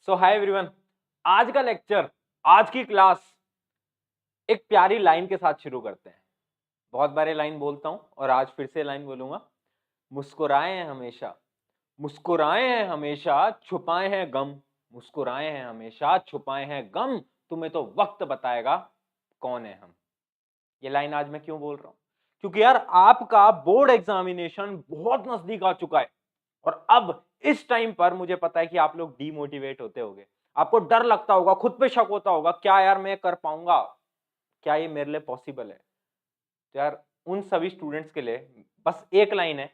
सो hi everyone, आज का lecture, आज की क्लास एक प्यारी लाइन के साथ शुरू करते हैं। बहुत बार लाइन बोलता हूं और आज फिर से लाइन बोलूंगा। मुस्कुराए हैं हमेशा, मुस्कुराए हैं हमेशा, छुपाए हैं गम। मुस्कुराए हैं हमेशा, छुपाए हैं गम, तुम्हें तो वक्त बताएगा कौन है हम। ये लाइन आज मैं क्यों बोल रहा हूं? क्योंकि यार आपका बोर्ड एग्जामिनेशन बहुत नजदीक आ चुका है और अब इस टाइम पर मुझे पता है कि आप लोग डीमोटिवेट होते होंगे, आपको डर लगता होगा, खुद पे शक होता होगा, क्या यार मैं कर पाऊंगा, क्या ये मेरे लिए पॉसिबल है? तो यार उन सभी स्टूडेंट्स के लिए बस एक लाइन है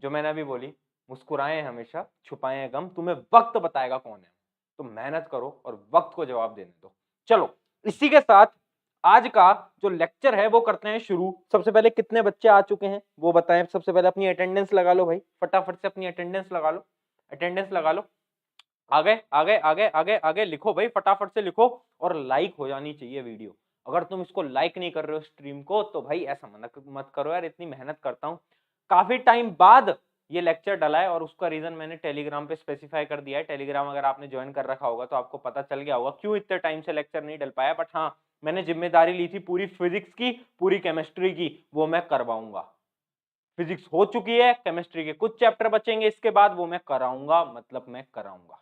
जो मैंने अभी बोली, मुस्कुराए हमेशा, छुपाए गम, तुम्हें वक्त बताएगा कौन है। तो मेहनत करो और वक्त को जवाब देने दो। चलो इसी के साथ आज का जो लेक्चर है वो करते हैं शुरू। सबसे पहले कितने बच्चे आ चुके हैं वो बताएं। सबसे पहले अपनी अटेंडेंस लगा लो भाई, फटाफट से अपनी अटेंडेंस लगा लो, अटेंडेंस लगा लो। आगे आगे आगे आगे आगे लिखो भाई, फटाफट से लिखो। और लाइक हो जानी चाहिए वीडियो। अगर तुम इसको लाइक नहीं कर रहे हो स्ट्रीम को तो भाई ऐसा मत करो यार, इतनी मेहनत करता हूं, काफी टाइम बाद ये लेक्चर डला है और उसका रीजन मैंने टेलीग्राम पे स्पेसिफाई कर दिया है। टेलीग्राम अगर आपने ज्वाइन कर रखा होगा तो आपको पता चल गया होगा क्यों इतने टाइम से लेक्चर नहीं डल पाया। बट हाँ, मैंने जिम्मेदारी ली थी पूरी फिजिक्स की, पूरी केमिस्ट्री की, वो मैं करवाऊंगा। फिजिक्स हो चुकी है, केमिस्ट्री के कुछ चैप्टर बचेंगे इसके बाद, वो मैं कराऊंगा, मतलब मैं कराऊंगा।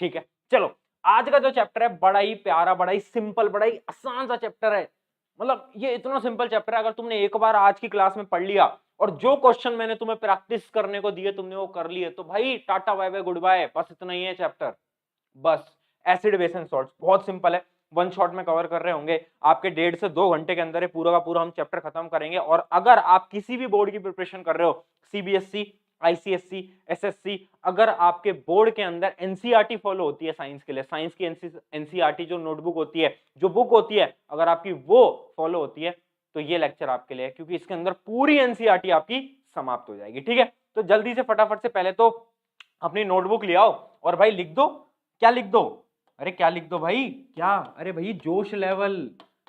ठीक है, चलो आज का जो चैप्टर है बड़ा ही प्यारा, बड़ा ही सिंपल, बड़ा ही आसान सा चैप्टर है। मतलब ये इतना सिंपल चैप्टर है, अगर तुमने एक बार आज की क्लास में पढ़ लिया और जो क्वेश्चन मैंने तुम्हें प्रैक्टिस करने को दिए तुमने वो कर लिए तो भाई tata bye bye goodbye, बस इतना ही है चैप्टर। बस एसिड बेस एंड सॉल्ट्स बहुत सिंपल है, वन शॉट में कवर कर रहे होंगे आपके 1.5 से 2 घंटे के अंदर पूरा का पूरा हम चैप्टर खत्म करेंगे। और अगर आप किसी भी बोर्ड की प्रिपरेशन कर रहे हो, सीबीएसई, आईसीएसई, एसएससी, अगर आपके बोर्ड के अंदर एनसीईआरटी फॉलो होती है साइंस के लिए, साइंस की एनसीईआरटी जो नोटबुक होती है, जो बुक होती है, अगर आपकी वो फॉलो होती है तो ये लेक्चर आपके लिए है, क्योंकि इसके अंदर पूरी एनसीईआरटी आपकी समाप्त हो जाएगी। ठीक है, तो जल्दी से फटाफट से पहले तो अपनी नोटबुक ले आओ और भाई लिख दो। क्या लिख दो? अरे क्या लिख दो भाई, क्या? अरे भाई जोश लेवल,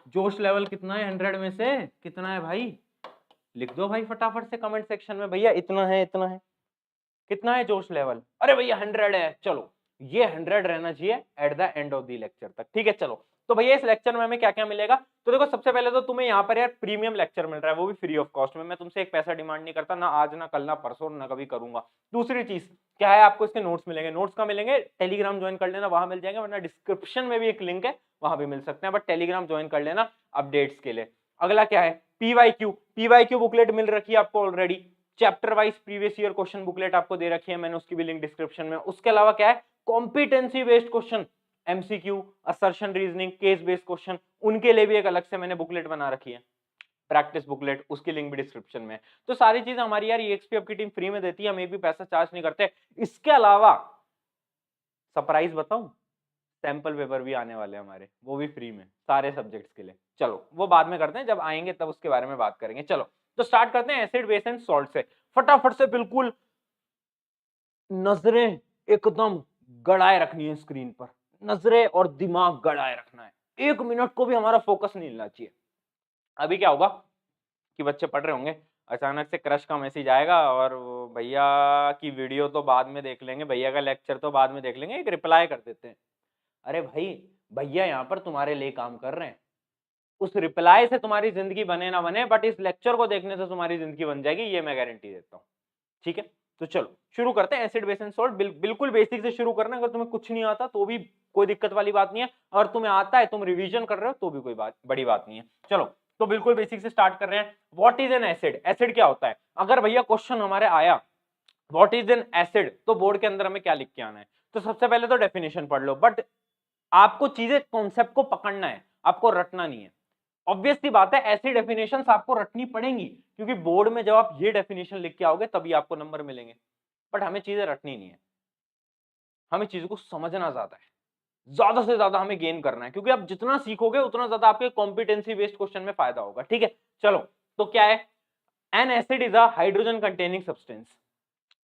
जोश लेवल कितना है 100 में से? कितना है भाई? लिख दो भाई फटाफट से कमेंट सेक्शन में, भैया इतना है, इतना है। कितना है जोश लेवल? अरे भैया 100 है। चलो ये 100 रहना चाहिए at the end of the lecture तक। ठीक है, चलो तो भैया इस लेक्चर में हमें क्या क्या मिलेगा? तो देखो सबसे पहले तो तुम्हें यहाँ पर यार प्रीमियम लेक्चर मिल रहा है, वो भी फ्री ऑफ कॉस्ट में। मैं तुमसे एक पैसा डिमांड नहीं करता, ना आज, ना कल, ना परसों, ना कभी करूंगा। दूसरी चीज क्या है, आपको इसके नोट्स मिलेंगे। नोट्स का मिलेंगे, टेलीग्राम ज्वाइन कर लेना, वहां मिल जाएंगे, वरना डिस्क्रिप्शन में भी एक लिंक है, वहां भी मिल सकते हैं, बट टेलीग्राम ज्वाइन कर लेना अपडेट्स के लिए। अगला क्या है, पीवाईक्यू, पीवाईक्यू बुकलेट मिल रखी है आपको already. Chapter wise previous year question booklet आपको दे रखी है मैंने, उसकी भी लिंक डिस्क्रिप्शन में। उसके अलावा क्या है, competency based question, MCQ, assertion reasoning, case based question, उनके लिए भी एक अलग से मैंने बुकलेट बना रखी है, प्रैक्टिस बुकलेट, उसकी लिंक भी डिस्क्रिप्शन में। तो सारी चीजें हमारी यार ईएक्सपी आपकी टीम फ्री में देती है, हम एक भी पैसा चार्ज नहीं करते। इसके अलावा सरप्राइज बताऊं, सैंपल पेपर भी आने वाले हैं हमारे, वो भी फ्री में सारे सब्जेक्ट्स के लिए। चलो वो बाद में करते हैं, जब आएंगे तब उसके बारे में बात करेंगे। चलो तो स्टार्ट करते हैं एसिड बेस एंड सॉल्ट से। फटाफट से बिल्कुल नजरें एकदम गड़ाए रखनी है स्क्रीन पर, नजरें और दिमाग गड़ाए रखना है, 1 मिनट को भी हमारा फोकस नहीं हिलना चाहिए। अभी क्या होगा कि बच्चे पढ़ रहे होंगे, अचानक से क्रश का मैसेज आएगा और भैया की वीडियो तो बाद में देख लेंगे, भैया का लेक्चर तो बाद में देख लेंगे, एक रिप्लाई कर देते हैं। अरे भाई, भैया यहाँ पर तुम्हारे लिए काम कर रहे हैं, उस रिप्लाई से तुम्हारी जिंदगी बने ना बने, बट इस लेक्चर को देखने से तुम्हारी जिंदगी बन जाएगी, ये मैं गारंटी देता हूँ। ठीक है, तो चलो शुरू करते हैं। एसिड बेस एंड सॉल्ट बिल्कुल बेसिक से शुरू करना। अगर तुम्हें कुछ नहीं आता तो भी कोई दिक्कत वाली बात नहीं है, और तुम्हें आता है, तुम रिवीजन कर रहे हो तो भी कोई बड़ी बात नहीं है। चलो तो बिल्कुल बेसिक से स्टार्ट कर रहे हैं। What is an acid? Acid क्या होता है? अगर भैया क्वेश्चन हमारे आया व्हाट इज एन एसिड, तो बोर्ड के अंदर हमें क्या लिख के आना है? तो सबसे पहले तो डेफिनेशन पढ़ लो, बट आपको चीजें, कॉन्सेप्ट को पकड़ना है, आपको रटना नहीं है। ऑब्वियस सी बात है, ऐसी डेफिनेशंस आपको रटनी पड़ेंगी, क्योंकि बोर्ड में जब आप ये डेफिनेशन लिख के आओगे तभी आपको नंबर मिलेंगे। बट हमें चीजें रटनी नहीं है, हमें चीजों को समझना ज्यादा है, ज्यादा से ज्यादा हमें गेन करना है, क्योंकि आप जितना सीखोगे उतना ज्यादा आपके कॉम्पिटेंसी बेस्ड क्वेश्चन में फायदा होगा। ठीक है, चलो तो क्या है, N acid is a hydrogen containing substance.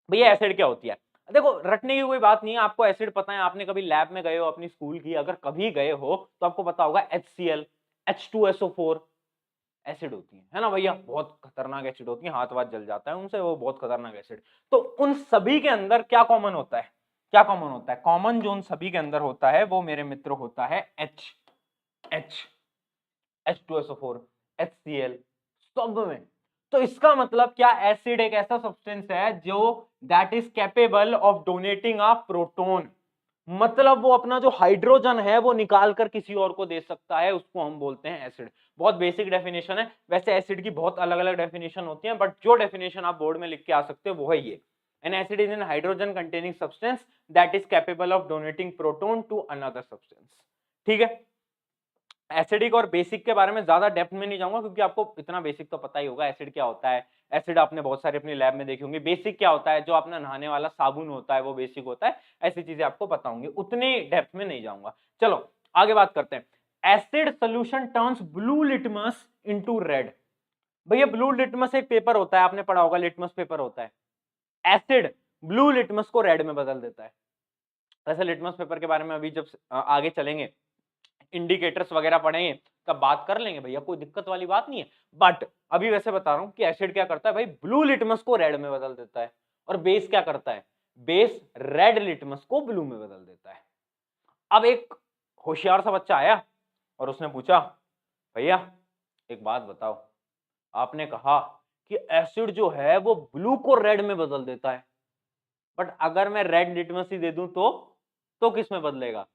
भैया एसिड क्या होती है? देखो रटने की कोई बात नहीं है, आपको एसिड पता है, आपने कभी लैब में गए हो अपनी स्कूल की, अगर कभी गए हो तो आपको पता होगा HCl, H2SO4 एसिड होती है ना भैया, बहुत खतरनाक एसिड होती है, हाथ वाथ जल जाता है उनसे, वो बहुत खतरनाक एसिड। तो उन सभी के अंदर क्या कॉमन होता है? क्या कॉमन होता है? कॉमन जोन सभी के अंदर होता है वो मेरे मित्र होता है H, H2SO4, HCl, सब में। तो इसका मतलब क्या, एसिड एक ऐसा सब्सटेंस है जो that is capable of donating a proton, मतलब वो अपना जो हाइड्रोजन है वो निकाल कर किसी और को दे सकता है, उसको हम बोलते हैं एसिड। बहुत बेसिक डेफिनेशन है, वैसे एसिड की बहुत अलग अलग डेफिनेशन होती है, बट जो डेफिनेशन आप बोर्ड में लिख के आ सकते हो वो है ये, an acid is an hydrogen containing substance that is capable of donating proton to another substance. ठीक है, एसिडिक और बेसिक के बारे में ज्यादा डेप्थ में नहीं जाऊंगा क्योंकि आपको इतना बेसिक तो पता ही होगा, एसिड क्या होता है, एसिड आपने बहुत सारे अपनी लैब में देखे होंगे। बेसिक क्या होता है, जो अपना नहाने वाला साबुन होता है वो बेसिक होता है, ऐसी चीजें आपको पता होंगी, उतनी डेप्थ में नहीं जाऊंगा। चलो आगे बात करते हैं। Acid solution turns blue litmus into red. भैया ब्लू लिटमस एक पेपर होता है, आपने पढ़ा होगा, लिटमस पेपर होता है। एसिड ब्लू लिटमस को रेड में बदल देता है। वैसे लिटमस पेपर के बारे में अभी जब आगे चलेंगे, इंडिकेटर्स वगैरह पढ़ेंगे तब बात कर लेंगे भैया, कोई दिक्कत वाली बात नहीं है। बट अभी वैसे बता रहा हूं कि एसिड क्या करता है भाई, ब्लू लिटमस को रेड में बदल देता है। और बेस क्या करता है, बेस रेड लिटमस को ब्लू में बदल देता है। अब एक होशियार सा बच्चा आया और उसने पूछा, भैया एक बात बताओ, आपने कहा कि एसिड जो है वो ब्लू को रेड में बदल देता है, बट अगर मैं रेड लिटमस ही दे दूं तो किस में बदलेगा?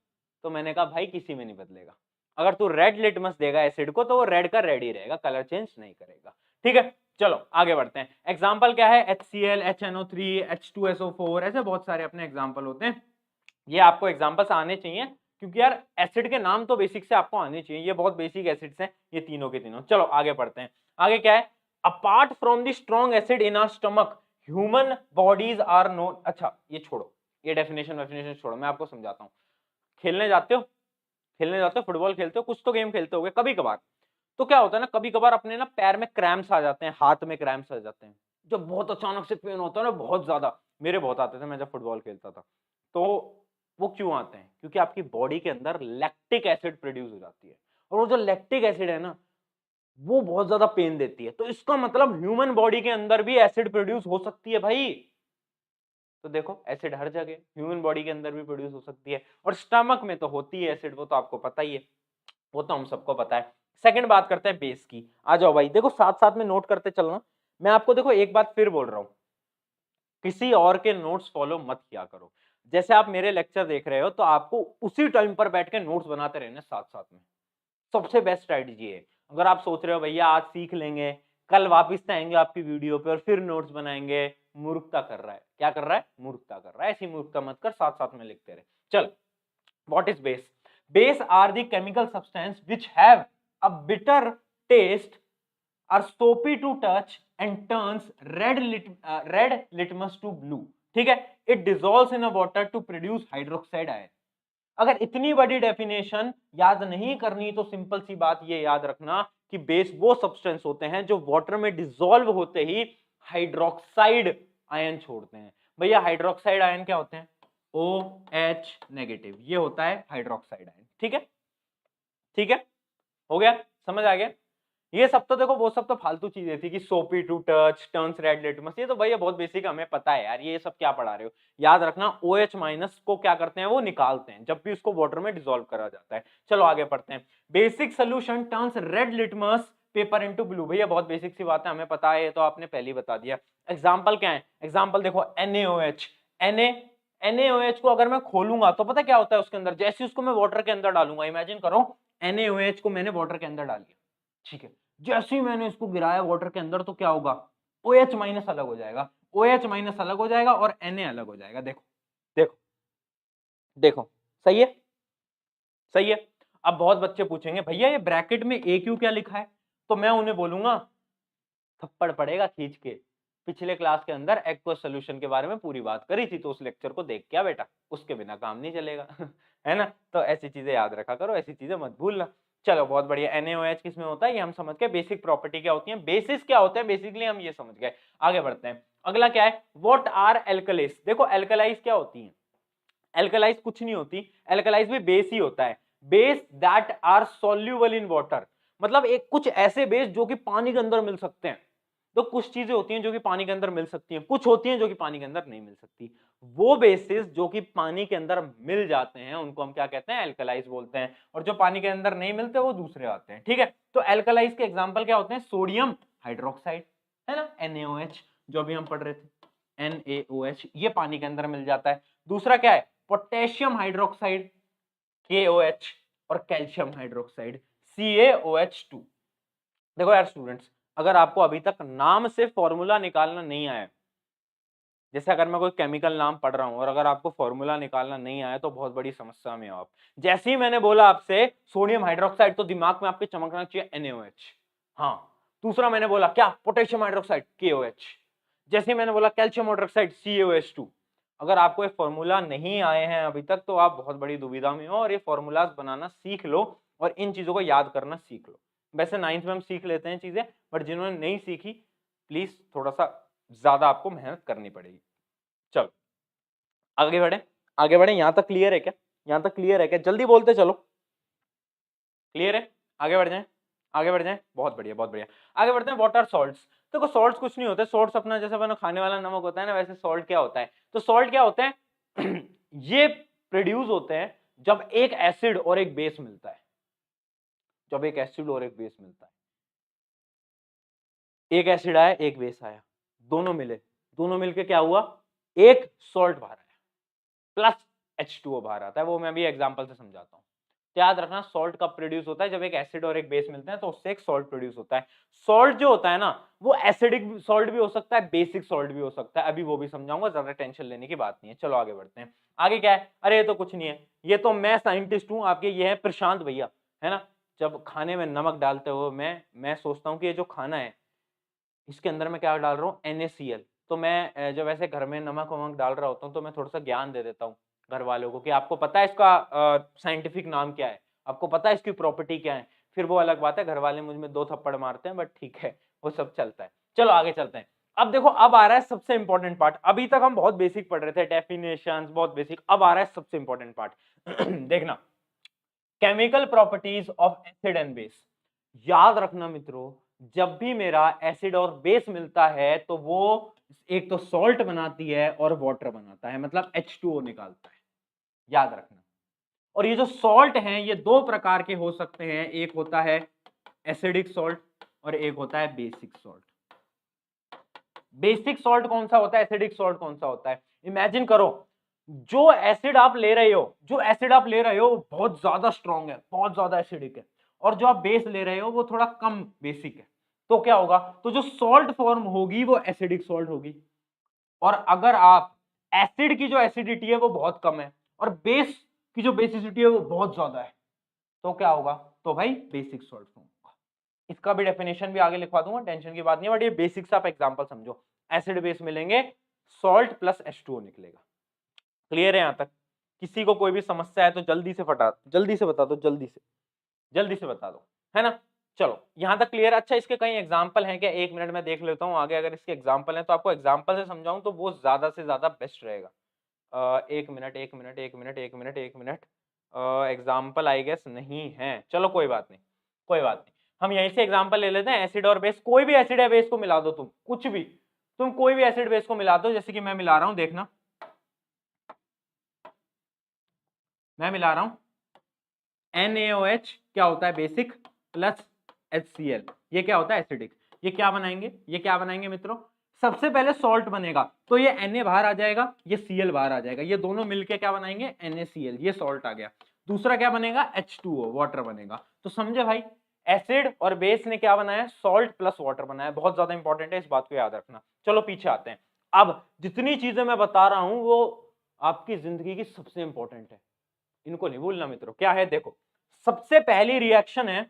तो मैंने कहा भाई किसी में नहीं बदलेगा। अगर तू रेड लिटमस देगा एसिड को तो वो रेड का रेड ही रहेगा, कलर चेंज नहीं करेगा। ठीक है, चलो आगे बढ़ते हैं। एग्जाम्पल क्या है, HCl, HNO3, H2SO4, ऐसे बहुत सारे अपने एग्जाम्पल होते हैं। ये आपको एग्जाम्पल्स आने चाहिए क्योंकि यार एसिड के नाम तो बेसिक से आपको आने चाहिए, ये बहुत बेसिक एसिड्स हैं ये तीनों के तीनों। चलो आगे बढ़ते हैं। आगे क्या है, apart from the strong acid in our stomach human bodies are known. अच्छा ये छोड़ो, ये डेफिनेशन छोड़ो, मैं आपको समझाता हूँ। खेलने जाते हो, फुटबॉल खेलते हो, कुछ तो गेम खेलते हो कभी कभार, तो क्या होता है ना, कभी कभार अपने ना पैर में क्रैम्प्स आ जाते हैं, हाथ में क्रैम्प्स आ जाते हैं, जो बहुत अचानक से पेन होता है ना, बहुत ज्यादा। मेरे बहुत आते थे मैं जब फुटबॉल खेलता था। तो वो क्यों आते हैं, क्योंकि आपकी बॉडी के अंदर लैक्टिक एसिड प्रोड्यूस हो जाती है, और वो जो लैक्टिक एसिड है ना वो बहुत ज्यादा पेन देती है। तो इसका मतलब ह्यूमन बॉडी के अंदर भी एसिड प्रोड्यूस हो सकती है भाई। तो देखो एसिड हर जगह, ह्यूमन बॉडी के अंदर भी प्रोड्यूस हो सकती है, और स्टमक में तो होती है एसिड, वो तो आपको पता ही है, वो तो हम सबको पता है। सेकंड बात करते हैं बेस की। आ जाओ भाई, देखो साथ साथ में नोट करते चलना। मैं आपको देखो एक बात फिर बोल रहा हूं, किसी और के नोट्स फॉलो मत किया करो। जैसे आप मेरे लेक्चर देख रहे हो तो आपको उसी टाइम पर बैठ के नोट्स बनाते रहने साथ साथ में, सबसे बेस्ट स्ट्रेटजी है। अगर आप सोच रहे हो भैया आज सीख लेंगे, कल वापस से आएंगे आपकी वीडियो पे और फिर नोट्स बनाएंगे, मूर्खता कर रहा है। क्या कर रहा है, मूर्खता कर रहा है। ऐसी मूर्खता मत कर, साथ साथ में लिखते रहे। चल, what is base? Base are the chemical substance which have a bitter taste, are soapy to touch and turns red litmus to blue. ठीक है, it dissolves in a water to produce hydroxide ion. अगर इतनी बड़ी definition याद नहीं करनी तो simple सी बात ये याद रखना कि बेस वो सब्सटेंस होते हैं जो वाटर में डिसॉल्व होते ही हाइड्रोक्साइड आयन छोड़ते हैं। भैया हाइड्रोक्साइड आयन क्या होते हैं, OH नेगेटिव, ये होता है हाइड्रोक्साइड आयन। ठीक है, ठीक है, हो गया, समझ आ गया। ये सब तो देखो, वो सब तो फालतू चीजें थी कि soapy to touch, turns red litmus, ये तो भैया बहुत बेसिक हमें पता है यार, ये सब क्या पढ़ा रहे हो। याद रखना OH माइनस को क्या करते हैं, वो निकालते हैं जब भी उसको वाटर में डिसॉल्व करा जाता है। चलो आगे पढ़ते हैं। Basic solution turns red litmus paper into blue. भैया बहुत बेसिक सी बात है, हमें पता है, ये तो आपने पहले ही बता दिया। एग्जाम्पल क्या है, एग्जाम्पल देखो NaOH। NaOH को अगर मैं खोलूंगा तो पता क्या होता है उसके अंदर, जैसे उसको मैं वाटर के अंदर डालूंगा, इमेजिन करो NaOH को मैंने वाटर के अंदर डाल दिया, ठीक है, जैसे ही मैंने इसको गिराया वाटर के अंदर तो क्या होगा, OH माइनस अलग हो जाएगा, OH माइनस अलग हो जाएगा और Na अलग हो जाएगा। देखो देखो देखो, सही है, सही है। अब बहुत बच्चे पूछेंगे भैया ये ब्रैकेट में AQ क्या लिखा है, तो मैं उन्हें बोलूंगा थप्पड़ पड़ेगा खींच के, पिछले क्लास के अंदर एक्वस सोल्यूशन के बारे में पूरी बात करी थी, तो उस लेक्चर को देख क्या बेटा, उसके बिना काम नहीं चलेगा है ना। तो ऐसी चीजें याद रखा करो, ऐसी चीजें मत भूलना। चलो बहुत बढ़िया, NaOH किसमें होता है ये हम समझ गए, बेसिक प्रॉपर्टी क्या होती है, बेसिस क्या होते हैं बेसिकली हम ये समझ गए। आगे बढ़ते हैं, अगला क्या है, व्हाट आर एल्कलीज। देखो एल्कलाइज क्या होती है, एल्कलाइज कुछ नहीं होती, एल्कलाइज भी बेस ही होता है, base that are soluble in water, मतलब एक कुछ ऐसे बेस जो कि पानी के अंदर मिल सकते हैं। तो कुछ चीजें होती हैं जो कि पानी के अंदर मिल सकती हैं, कुछ होती हैं जो कि पानी के अंदर नहीं मिल सकती। वो बेसिस जो कि पानी के अंदर मिल जाते हैं उनको हम क्या कहते हैं, एल्कलाइज बोलते हैं, और जो पानी के अंदर नहीं मिलते वो दूसरे आते हैं। ठीक है, तो एल्कलाइज के एग्जांपल क्या होते हैं, सोडियम हाइड्रोक्साइड है ना, NaOH, जो अभी हम पढ़ रहे थे NaOH, ये पानी के अंदर मिल जाता है। दूसरा क्या है, पोटेशियम हाइड्रोक्साइड KOH, और कैल्शियम हाइड्रोक्साइड CaOH2। देखो यार स्टूडेंट्स, अगर आपको अभी तक नाम से फॉर्मूला निकालना नहीं आया, जैसे अगर मैं कोई केमिकल नाम पढ़ रहा हूं और अगर आपको फॉर्मूला निकालना नहीं आया तो बहुत बड़ी समस्या में हो आप। जैसे ही मैंने बोला आपसे सोडियम हाइड्रोक्साइड तो दिमाग में आपके चमकना चाहिए NaOH। हाँ, दूसरा मैंने बोला क्या, पोटेशियम हाइड्रोक्साइड KOH। जैसे ही मैंने बोला कैल्शियम हाइड्रोक्साइड CaOH2। अगर आपको ये फॉर्मूला नहीं आए हैं अभी तक तो आप बहुत बड़ी दुविधा में हो, और ये फॉर्मूलाज बनाना सीख लो और इन चीजों को याद करना सीख लो। वैसे 9th में हम सीख लेते हैं चीजें, बट जिन्होंने नहीं सीखी प्लीज थोड़ा सा ज्यादा आपको मेहनत करनी पड़ेगी। चलो आगे बढ़े, आगे बढ़े। यहां तक क्लियर है क्या, यहां तक क्लियर है क्या, जल्दी बोलते चलो, क्लियर है, आगे बढ़ जाएं, आगे बढ़ जाएं, बहुत बढ़िया बहुत बढ़िया। आगे बढ़ते हैं, व्हाट आर सॉल्ट्स। देखो सॉल्ट्स कुछ नहीं होते, सॉल्ट्स अपना जैसे अपना खाने वाला नमक होता है ना, वैसे सॉल्ट क्या होता है, तो सॉल्ट क्या होते हैं ये प्रोड्यूस होते हैं जब एक एसिड और एक बेस मिलता है, जब एक एसिड और एक बेस मिलता है, एक एसिड आया एक बेस आया, दोनों मिले, दोनों मिलके क्या हुआ, एक सॉल्ट बाहर आया प्लस H2O बाहर आता है। वो मैं अभी एग्जांपल से समझाता हूं। तो याद रखना सॉल्ट कब प्रोड्यूस होता है, जब एक एसिड और एक बेस मिलते हैं तो उससे एक सॉल्ट प्रोड्यूस होता है। सॉल्ट जो होता है ना वो एसिडिक सॉल्ट भी हो सकता है, बेसिक सॉल्ट भी हो सकता है, अभी वो भी समझाऊंगा, ज्यादा टेंशन लेने की बात नहीं है। चलो आगे बढ़ते हैं। आगे क्या है, अरे ये तो कुछ नहीं है, ये तो मैं साइंटिस्ट हूं आपके, ये है प्रशांत भैया, है ना। जब खाने में नमक डालते हो मैं सोचता हूँ कि ये जो खाना है इसके अंदर मैं क्या डाल रहा हूँ, NaCl। तो मैं जब ऐसे घर में नमक वमक डाल रहा होता हूँ तो मैं थोड़ा सा ज्ञान दे देता हूँ घर वालों को कि आपको पता है इसका साइंटिफिक नाम क्या है, आपको पता है इसकी प्रॉपर्टी क्या है। फिर वो अलग बात है, घर वाले मुझ में 2 थप्पड़ मारते हैं, बट ठीक है, वो सब चलता है। चलो आगे चलते हैं। अब देखो, अब आ रहा है सबसे इंपॉर्टेंट पार्ट। अभी तक हम बहुत बेसिक पढ़ रहे थे, डेफिनेशंस बहुत बेसिक, अब आ रहा है सबसे इंपॉर्टेंट पार्ट देखना, chemical properties of acid and base. याद रखना मित्रों, जब भी मेरा एसिड और बेस मिलता है तो वो एक तो सॉल्ट बनाती है और वाटर बनाता है, मतलब H2O निकालता है, याद रखना। और ये जो सॉल्ट हैं ये 2 प्रकार के हो सकते हैं, एक होता है एसिडिक सॉल्ट और एक होता है बेसिक सॉल्ट। बेसिक सॉल्ट कौन सा होता है, एसिडिक सॉल्ट कौन सा होता है, इमेजिन करो, जो एसिड आप ले रहे हो, जो एसिड आप ले रहे हो बहुत ज्यादा स्ट्रॉन्ग है, बहुत ज्यादा एसिडिक है, और जो आप बेस ले रहे हो वो थोड़ा कम बेसिक है, तो क्या होगा, तो जो सॉल्ट फॉर्म होगी वो एसिडिक सॉल्ट होगी। और अगर आप एसिड की जो एसिडिटी है वो बहुत कम है और बेस की जो बेसिसिटी है वो बहुत ज्यादा है, तो क्या होगा, तो भाई बेसिक सॉल्ट होगा। इसका भी डेफिनेशन भी आगे लिखवा दूंगा, टेंशन की बात नहीं है, बट ये बेसिक्स आप एग्जांपल समझो। एसिड बेस मिलेंगे, सॉल्ट प्लस H2O निकलेगा। क्लियर है यहां तक, किसी को कोई भी समस्या है तो जल्दी से जल्दी से बता दो, जल्दी से बता दो, है ना। चलो यहां तक क्लियर। अच्छा इसके कई एग्जांपल हैं क्या, 1 मिनट में देख लेता हूं आगे, अगर इसके एग्जांपल हैं तो आपको एग्जांपल से समझाऊं तो वो ज्यादा से ज्यादा बेस्ट रहेगा। 1 मिनट एग्जाम्पल आई गेस नहीं है, चलो कोई बात नहीं, कोई बात नहीं, हम यहीं से एग्जाम्पल ले लेते हैं। एसिड और बेस, कोई भी एसिड या बेस को मिला दो, तुम कुछ भी, तुम कोई भी एसिड बेस को मिला दो, जैसे कि मैं मिला रहा हूं, देखना मैं मिला रहा हूं NaOH, क्या होता है बेसिक, प्लस HCl, ये क्या होता है एसिडिक। ये क्या बनाएंगे, ये क्या बनाएंगे मित्रों, सबसे पहले सॉल्ट बनेगा, तो ये Na बाहर आ जाएगा, ये Cl बाहर आ जाएगा, ये दोनों मिलके क्या बनाएंगे, NaCl, ये सॉल्ट आ गया। दूसरा क्या बनेगा, H2O, वाटर बनेगा। तो समझे भाई, एसिड और बेस ने क्या बनाया, सॉल्ट प्लस वाटर बनाया, बहुत ज्यादा इंपॉर्टेंट है, इस बात को याद रखना। चलो पीछे आते हैं। अब जितनी चीजें मैं बता रहा हूं वो आपकी जिंदगी की सबसे इंपॉर्टेंट है, इनको नहीं भूलना मित्रों। क्या है देखो, सबसे पहली रिएक्शन है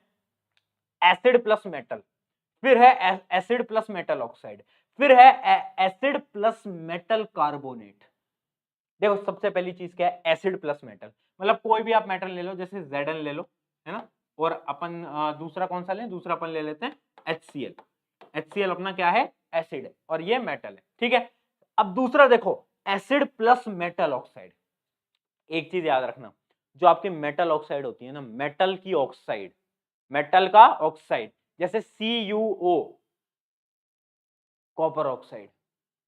एसिड प्लस मेटल, फिर है एसिड प्लस मेटल ऑक्साइड, फिर है एसिड प्लस मेटल कार्बोनेट। देखो सबसे पहली चीज क्या है, एसिड प्लस मेटल, मतलब कोई भी आप मेटल ले लो, जैसे Zn ले लो, है ना, और अपन दूसरा कौन सा लें, दूसरा अपन ले लेते हैं HCl। HCl अपना क्या है, एसिड है, और ये मेटल है, ठीक है। अब दूसरा देखो, एसिड प्लस मेटल ऑक्साइड। एक चीज याद रखना, जो आपकी मेटल ऑक्साइड होती है ना, मेटल की ऑक्साइड, मेटल का ऑक्साइड, जैसे CuO, कॉपर ऑक्साइड,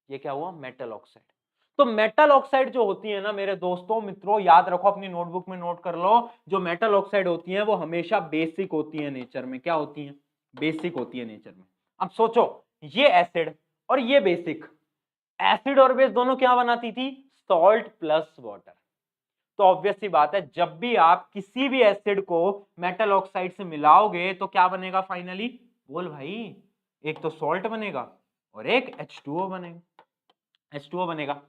ये क्या हुआ, मेटल ऑक्साइड। तो मेटल ऑक्साइड जो होती है ना मेरे दोस्तों मित्रों, याद रखो, अपनी नोटबुक में नोट कर लो, जो मेटल ऑक्साइड होती है वो हमेशा बेसिक होती है नेचर में। क्या होती है, बेसिक होती है नेचर में। अब सोचो, ये एसिड और ये बेसिक, एसिड और बेस दोनों क्या बनाती थी, सॉल्ट प्लस वाटर। तो ऑब्वियस सी बात है, जब भी आप किसी भी एसिड को मेटल ऑक्साइड से मिलाओगे तो क्या बनेगा फाइनली, बोल भाई, एक तो सॉल्ट बनेगा और एक H2O बनेगा, H2O बनेगा।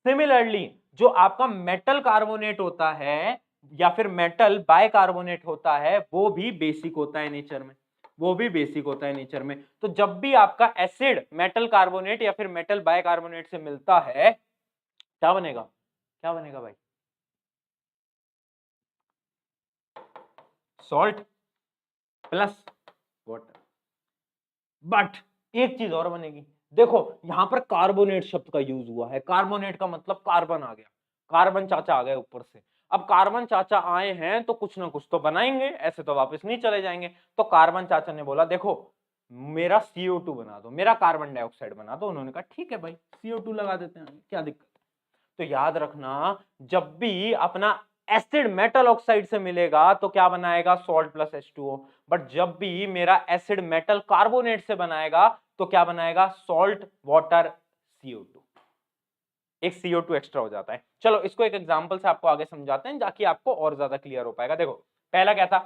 सिमिलरली जो आपका मेटल कार्बोनेट होता है या फिर मेटल बाइकार्बोनेट होता है वो भी बेसिक होता है नेचर में, वो भी बेसिक होता है नेचर में। तो जब भी आपका एसिड मेटल कार्बोनेट या फिर मेटल बाइकार्बोनेट से मिलता है, क्या बनेगा, क्या बनेगा भाई, सॉल्ट प्लस वाटर। बट एक चीज और बनेगी, देखो यहां पर कार्बोनेट शब्द का यूज हुआ है, कार्बोनेट का मतलब कार्बन आ गया, कार्बन चाचा आ गए ऊपर से। अब कार्बन चाचा आए हैं तो कुछ ना कुछ तो बनाएंगे, ऐसे तो वापस नहीं चले जाएंगे। तो कार्बन चाचा ने बोला देखो मेरा CO2 बना दो, मेरा कार्बन डाइऑक्साइड बना दो। उन्होंने कहा ठीक है भाई, CO2 लगा देते हैं, क्या दिक्कत। तो याद रखना, जब भी अपना एसिड मेटल ऑक्साइड से मिलेगा तो क्या बनाएगा, सॉल्ट प्लस H2O। बट जब भी मेरा एसिड मेटल कार्बोनेट से बनाएगा तो क्या बनाएगा, सॉल्ट वाटर CO2, एक CO2 एक्स्ट्रा हो जाता है। चलो इसको एक एग्जांपल से आपको आगे समझाते हैं ताकि आपको और ज्यादा क्लियर हो पाएगा। देखो पहला क्या था,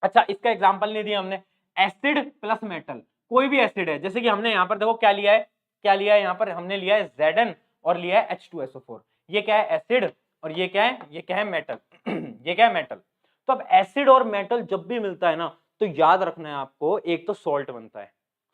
अच्छा इसका एग्जांपल नहीं दिया हमने, एसिड प्लस मेटल, कोई भी एसिड है, जैसे कि हमने यहां पर देखो क्या लिया है, क्या लिया है, यहां पर हमने लिया है Zn और लिया है H2SO4। ये क्या है, एसिड, और ये क्या है, ये क्या है, मेटल। ये क्या है, मेटल। तो अब एसिड और मेटल जब भी मिलता है ना तो याद रखना है आपको, एक तो सॉल्ट बनता है,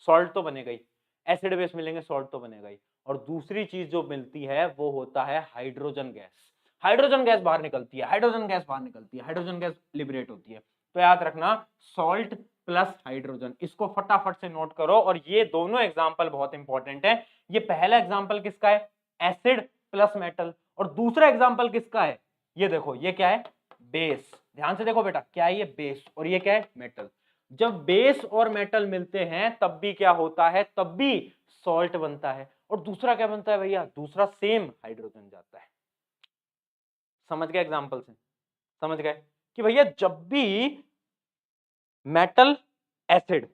सॉल्ट तो बनेगा ही, एसिड बेस मिलेंगे सॉल्ट तो बनेगा ही, और दूसरी चीज जो मिलती है वो होता है हाइड्रोजन गैस। हाइड्रोजन गैस बाहर निकलती है, हाइड्रोजन गैस बाहर निकलती है, हाइड्रोजन गैस लिबरेट होती है। तो याद रखना, सॉल्ट प्लस हाइड्रोजन, इसको फटाफट से नोट करो। और ये दोनों एग्जांपल बहुत इंपॉर्टेंट है। ये पहला एग्जांपल किसका है, एसिड प्लस मेटल, और दूसरा एग्जांपल किसका है, ये देखो ये क्या है, बेस। ध्यान से देखो बेटा, क्या है ये, बेस, और ये क्या है, मेटल। जब बेस और मेटल मिलते हैं तब भी क्या होता है, तब भी सॉल्ट बनता है। और दूसरा क्या बनता है भैया, दूसरा सेम हाइड्रोजन जाता है। समझ गए एग्जांपल से, समझ गए कि भैया जब भी metal acid,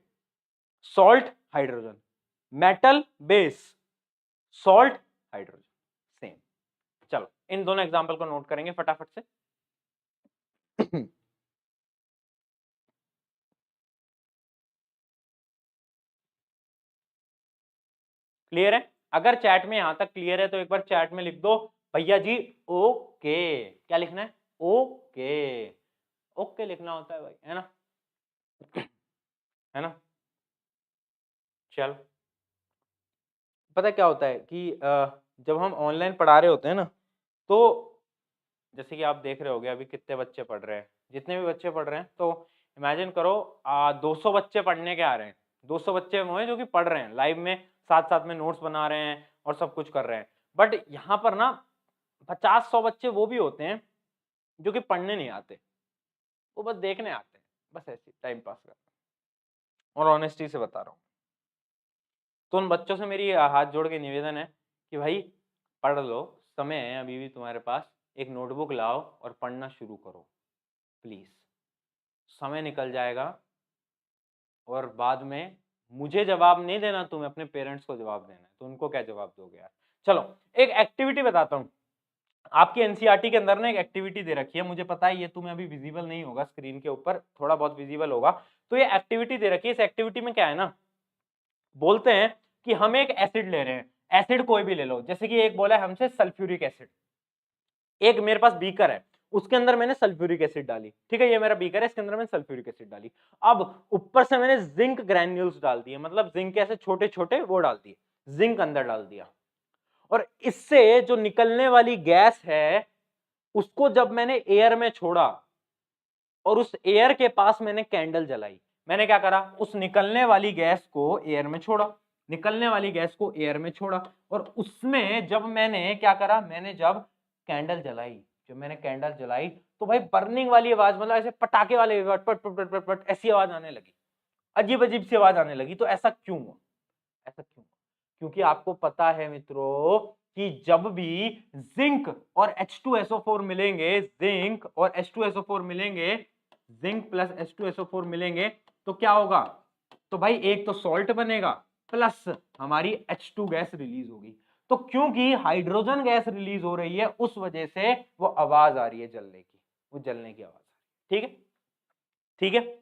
salt hydrogen, metal base, salt hydrogen, same. चलो इन दोनों एग्जांपल को नोट करेंगे फटाफट से। क्लियर है, अगर चैट में यहां तक क्लियर है तो एक बार चैट में लिख दो भैया जी ओके। क्या लिखना है, ओके, ओके लिखना होता है भाई, है ना, है ना। चल पता क्या होता है कि जब हम ऑनलाइन पढ़ा रहे होते हैं ना, तो जैसे कि आप देख रहे होगे अभी कितने बच्चे पढ़ रहे हैं, जितने भी बच्चे पढ़ रहे हैं, तो इमेजिन करो 200 बच्चे पढ़ने के आ रहे हैं, 200 बच्चे वो हैं जो कि पढ़ रहे हैं लाइव में, साथ साथ में नोट्स बना रहे हैं और सब कुछ कर रहे हैं। बट यहाँ पर ना 50-100 बच्चे वो भी होते हैं जो कि पढ़ने नहीं आते, वो बस देखने आते हैं, बस ऐसे टाइम पास करते हैं। और ऑनेस्टी से बता रहा हूँ, तो उन बच्चों से मेरी हाथ जोड़ के निवेदन है कि भाई पढ़ लो, समय है अभी भी तुम्हारे पास, एक नोटबुक लाओ और पढ़ना शुरू करो प्लीज। समय निकल जाएगा और बाद में मुझे जवाब नहीं देना, तुम्हें अपने पेरेंट्स को जवाब देना है, तो उनको क्या जवाब दोगे यार। चलो एक एक्टिविटी बताता हूँ, आपकी एनसीईआरटी के अंदर ना एक एक्टिविटी दे रखी है, मुझे पता है ये तुम्हें अभी विजिबल नहीं होगा स्क्रीन के ऊपर, थोड़ा बहुत विजिबल होगा। तो ये एक्टिविटी दे रखी है, इस एक्टिविटी में क्या है ना, बोलते हैं कि हम एक एसिड ले रहे हैं, एसिड कोई भी ले लो, जैसे कि एक बोला है हमसे सल्फ्यूरिक एसिड, एक मेरे पास बीकर है, उसके अंदर मैंने सल्फ्यूरिक एसिड डाली, ठीक है, ये मेरा बीकर है, इसके अंदर मैंने सल्फ्यूरिक एसिड डाली। अब ऊपर से मैंने जिंक ग्रैन्यूल्स डाल दिए, मतलब जिंक के ऐसे छोटे छोटे वो डाल दिए, जिंक अंदर डाल दिया। और इससे जो निकलने वाली गैस है उसको जब मैंने एयर में छोड़ा और उस एयर के पास मैंने कैंडल जलाई, मैंने क्या करा, उस निकलने वाली गैस को एयर में छोड़ा, निकलने वाली गैस को एयर में छोड़ा, और उसमें जब मैंने क्या करा, मैंने जब कैंडल जलाई, जब मैंने कैंडल जलाई तो भाई बर्निंग वाली आवाज, मतलब ऐसे पटाखे वाली आवाज, पट पट पट पट पट ऐसी आवाज आने लगी, अजीब अजीब सी आवाज आने लगी। तो ऐसा क्यों हुआ, ऐसा क्यों? क्योंकि आपको पता है मित्रों कि जब भी जिंक और H2SO4 मिलेंगे, जिंक और H2SO4 मिलेंगे, जिंक प्लस H2SO4 मिलेंगे तो क्या होगा, तो भाई एक तो सॉल्ट बनेगा प्लस हमारी H2 गैस रिलीज होगी। तो क्योंकि हाइड्रोजन गैस रिलीज हो रही है उस वजह से वो आवाज आ रही है जलने की, वो जलने की आवाज आ रही है। ठीक है, ठीक है।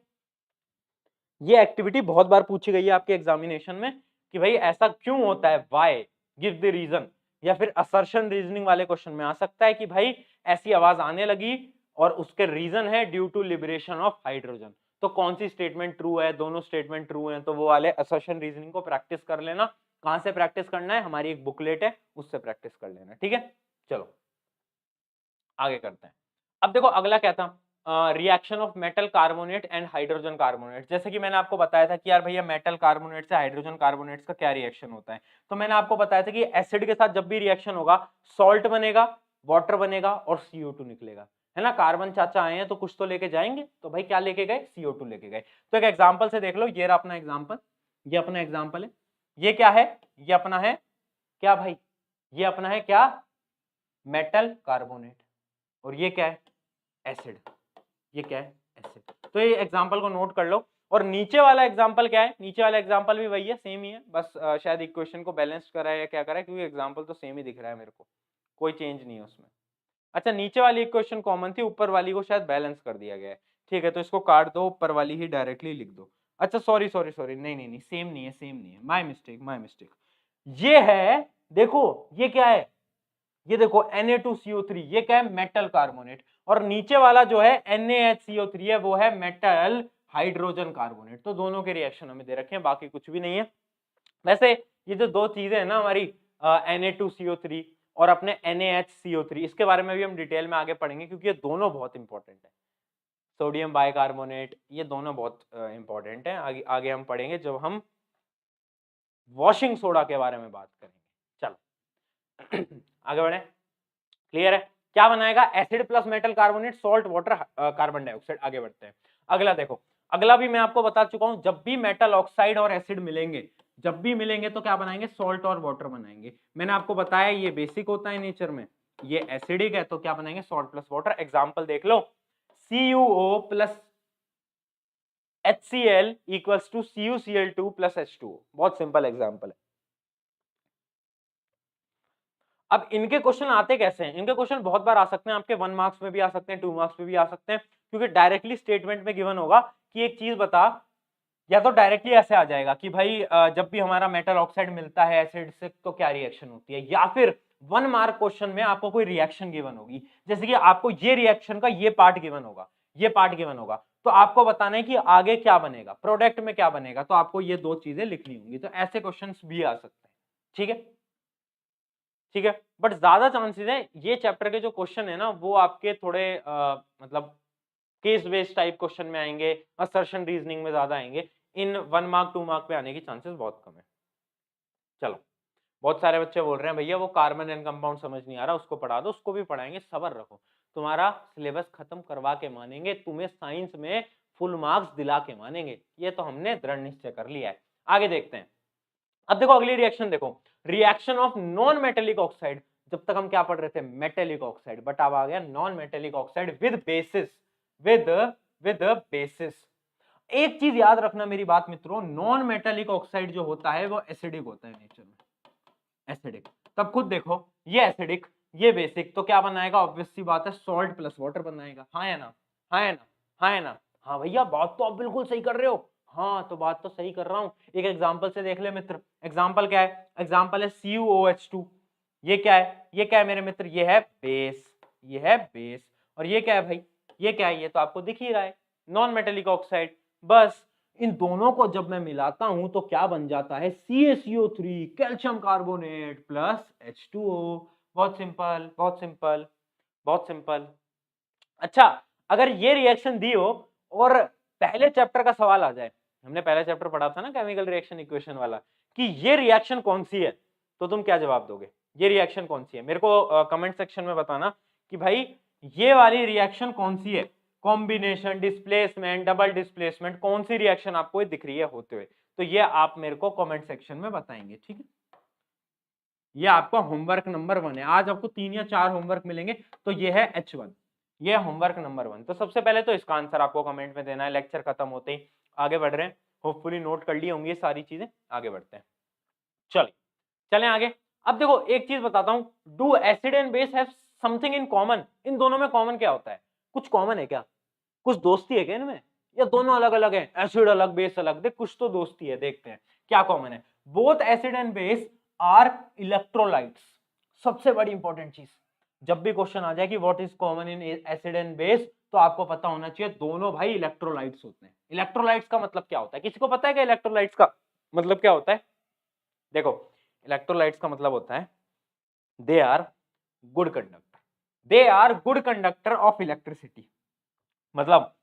ये एक्टिविटी बहुत बार पूछी गई है आपके एग्जामिनेशन में कि भाई ऐसा क्यों होता है, व्हाई, गिव द रीजन, या फिर असर्शन रीजनिंग वाले क्वेश्चन में आ सकता है कि भाई ऐसी आवाज आने लगी और उसके रीजन है due to liberation of hydrogen. तो कौन सी स्टेटमेंट ट्रू है, दोनों स्टेटमेंट ट्रू हैं, तो वो वाले असर्शन रीजनिंग को प्रैक्टिस कर लेना। कहां से प्रैक्टिस करना है, हमारी एक बुकलेट है उससे प्रैक्टिस कर लेना। ठीक है, चलो आगे करते हैं। अब देखो अगला क्या था, reaction of metal carbonate and hydrogen carbonate. जैसे कि मैंने आपको बताया था कि यार भैया मेटल कार्बोनेट से हाइड्रोजन कार्बोनेट का क्या रिएक्शन होता है, तो मैंने आपको बताया था कि एसिड के साथ जब भी रिएक्शन होगा सॉल्ट बनेगा, वाटर बनेगा और CO2 निकलेगा, है ना। कार्बन चाचा आए हैं तो कुछ तो लेके जाएंगे, तो भाई क्या लेके गए, CO2 लेके गए। तो एक एग्जाम्पल से देख लो, ये रहा अपना एग्जाम्पल, ये अपना एग्जाम्पल है, ये क्या है, ये अपना है क्या भाई, ये अपना है क्या, मेटल कार्बोनेट, और ये क्या है, एसिड, ये क्या है, एसिड। तो ये एग्जांपल को नोट कर लो। और नीचे वाला एग्जांपल क्या है, नीचे वाला एग्जांपल भी वही है, सेम ही है, बस शायद इक्वेशन को बैलेंस करा है या क्या करा है, क्योंकि एग्जांपल तो सेम ही दिख रहा है मेरे को, कोई चेंज नहीं है उसमें। अच्छा, नीचे वाली इक्वेशन कॉमन थी, ऊपर वाली को शायद बैलेंस कर दिया गया है। ठीक है, तो इसको काट दो, ऊपर वाली ही डायरेक्टली लिख दो। अच्छा सॉरी सॉरी सॉरी, नहीं नहीं नहीं, सेम नहीं है, सेम नहीं है, माय मिस्टेक माय मिस्टेक। ये है, देखो ये क्या है, ये देखो Na2CO3, ये क्या है, मेटल कार्बोनेट। और नीचे वाला जो है NaHCO3 है, वो है मेटल हाइड्रोजन कार्बोनेट। तो दोनों के रिएक्शन हमें दे रखे हैं, बाकी कुछ भी नहीं है। वैसे ये जो दो चीजें हैं ना हमारी, Na2CO3 और अपने NaHCO3, इसके बारे में भी हम डिटेल में आगे पढ़ेंगे, क्योंकि ये दोनों बहुत इंपॉर्टेंट है। सोडियम बाइकार्बोनेट, ये दोनों बहुत इंपॉर्टेंट है, आगे आगे हम पढ़ेंगे जब हम वॉशिंग सोडा के बारे में बात करेंगे। चलो आगे बढ़े, क्लियर है। क्या बनाएगा, acid plus metal carbonate, salt, water, carbon dioxide. आगे बढ़ते हैं, अगला देखो, अगला भी मैं आपको बता चुका हूं, जब भी मेटल ऑक्साइड और एसिड मिलेंगे, जब भी मिलेंगे तो क्या बनाएंगे, सॉल्ट और वाटर बनाएंगे। मैंने आपको बताया ये बेसिक होता है नेचर में, ये एसिडिक है, तो क्या बनाएंगे, सॉल्ट प्लस वाटर। एग्जांपल देख लो, CuO plus HCl equals to CuCl2 plus H2O। बहुत सिंपल एग्जांपल है। अब इनके क्वेश्चन आते कैसे हैं, इनके क्वेश्चन बहुत बार आ सकते हैं, आपके 1 मार्क्स में भी आ सकते हैं, 2 मार्क्स में भी आ सकते हैं, क्योंकि डायरेक्टली स्टेटमेंट में गिवन होगा कि एक चीज बता, या तो डायरेक्टली ऐसे आ जाएगा कि भाई जब भी हमारा मेटल ऑक्साइड मिलता है एसिड से तो क्या रिएक्शन होती है, या फिर 1 मार्क क्वेश्चन में आपको कोई रिएक्शन गिवन होगी, जैसे कि आपको ये रिएक्शन का ये पार्ट गिवन होगा, ये पार्ट गिवन होगा, तो आपको बताना है कि आगे क्या बनेगा, प्रोडक्ट में क्या बनेगा, तो आपको ये दो चीजें लिखनी होंगी। तो ऐसे क्वेश्चन भी आ सकते हैं। ठीक है, ठीक है, बट ज्यादा चांसेस है ये चैप्टर के जो क्वेश्चन है ना वो आपके थोड़े मतलब केस बेस्ड टाइप क्वेश्चन में आएंगे, असर्शन रीजनिंग में ज्यादा आएंगे। इन 1 मार्क 2 मार्क पे आने की चांसेस बहुत कम है। चलो, बहुत सारे बच्चे बोल रहे हैं भैया वो कार्बन एंड कंपाउंड समझ नहीं आ रहा, उसको पढ़ा दो, उसको भी पढ़ाएंगे, सब्र रखो, तुम्हारा सिलेबस खत्म करवा के मानेंगे, तुम्हें साइंस में फुल मार्क्स दिला के मानेंगे, ये तो हमने दृढ़ निश्चय कर लिया है। आगे देखते हैं। अब देखो अगली रिएक्शन देखो, reaction of non metallic oxide. जब तक हम क्या पढ़ रहे थे, मेटेलिक ऑक्साइड, बट अब आ गया non metallic oxide with basis, with with basis. एक चीज याद रखना मेरी बात मित्रों, नॉन मेटेलिक ऑक्साइड जो होता है वो एसिडिक होता है नेचर में, एसिडिक। तब खुद देखो, ये एसिडिक, ये बेसिक, तो क्या बनाएगा, ऑब्वियस सी बात है सॉल्ट प्लस वाटर बनाएगा। हाँ या ना, हाँ या ना, हाँ या ना, हाँ भैया बात तो आप बिल्कुल सही कर रहे हो, हाँ तो बात तो सही कर रहा हूं। एक एग्जांपल से देख ले मित्र, एग्जांपल क्या है, एग्जांपल है CuOH2। ये क्या है, ये क्या है मेरे मित्र, ये है बेस, ये है बेस। और ये क्या है भाई, ये क्या है, ये तो आपको दिख ही रहा है, नॉन मेटेलिक ऑक्साइड। बस इन दोनों को जब मैं मिलाता हूं तो क्या बन जाता है, CaCO3 calcium carbonate plus H2O। बहुत सिंपल, बहुत सिंपल, बहुत सिंपल। अच्छा, अगर ये रिएक्शन दी हो और पहले चैप्टर का सवाल आ जाए, हमने पहला चैप्टर पढ़ा था ना केमिकल रिएक्शन इक्वेशन वाला, कि ये रिएक्शन कौन सी है, तो तुम क्या जवाब दोगे, ये रिएक्शन कौन सी है, मेरे को कमेंट सेक्शन में बताना कि भाई ये वाली रिएक्शन कौन सी है, कॉम्बिनेशन, डिस्प्लेसमेंट, डबल डिस्प्लेसमेंट, कौन सी रिएक्शन आपको दिख रही है होते हुए, तो ये आप मेरे को कमेंट सेक्शन में बताएंगे। ठीक है, ये आपका होमवर्क नंबर 1 है। आज आपको 3 या 4 होमवर्क मिलेंगे, तो ये है H1, ये होमवर्क नंबर 1। तो सबसे पहले तो इसका आंसर आपको कमेंट में देना है लेक्चर खत्म होते ही। आगे बढ़ रहे हैं, होपफुली नोट कर ली होंगी ये सारी चीजें, आगे बढ़ते हैं। चलिए चलें आगे। अब देखो एक चीज बताता हूं, do acid and base have something in common? इन दोनों में कॉमन क्या होता है? कुछ कॉमन है क्या? कुछ दोस्ती है क्या इनमें, या दोनों अलग अलग है? एसिड अलग बेस अलग, देख कुछ तो दोस्ती है, देखते हैं क्या कॉमन है। Both acid and base are electrolytes. सबसे बड़ी इंपॉर्टेंट चीज, जब भी क्वेश्चन आ जाए कि what is common in acid and base, तो आपको पता होना चाहिए दोनों भाई इलेक्ट्रोलाइट्स होते हैं। इलेक्ट्रोलाइट्स का मतलब क्या होता है? किसी को पता है क्या इलेक्ट्रोलाइट्स का मतलब क्या होता है? देखो इलेक्ट्रोलाइट्स का मतलब होता है they are good conductor, they are good conductor of electricity. मतलब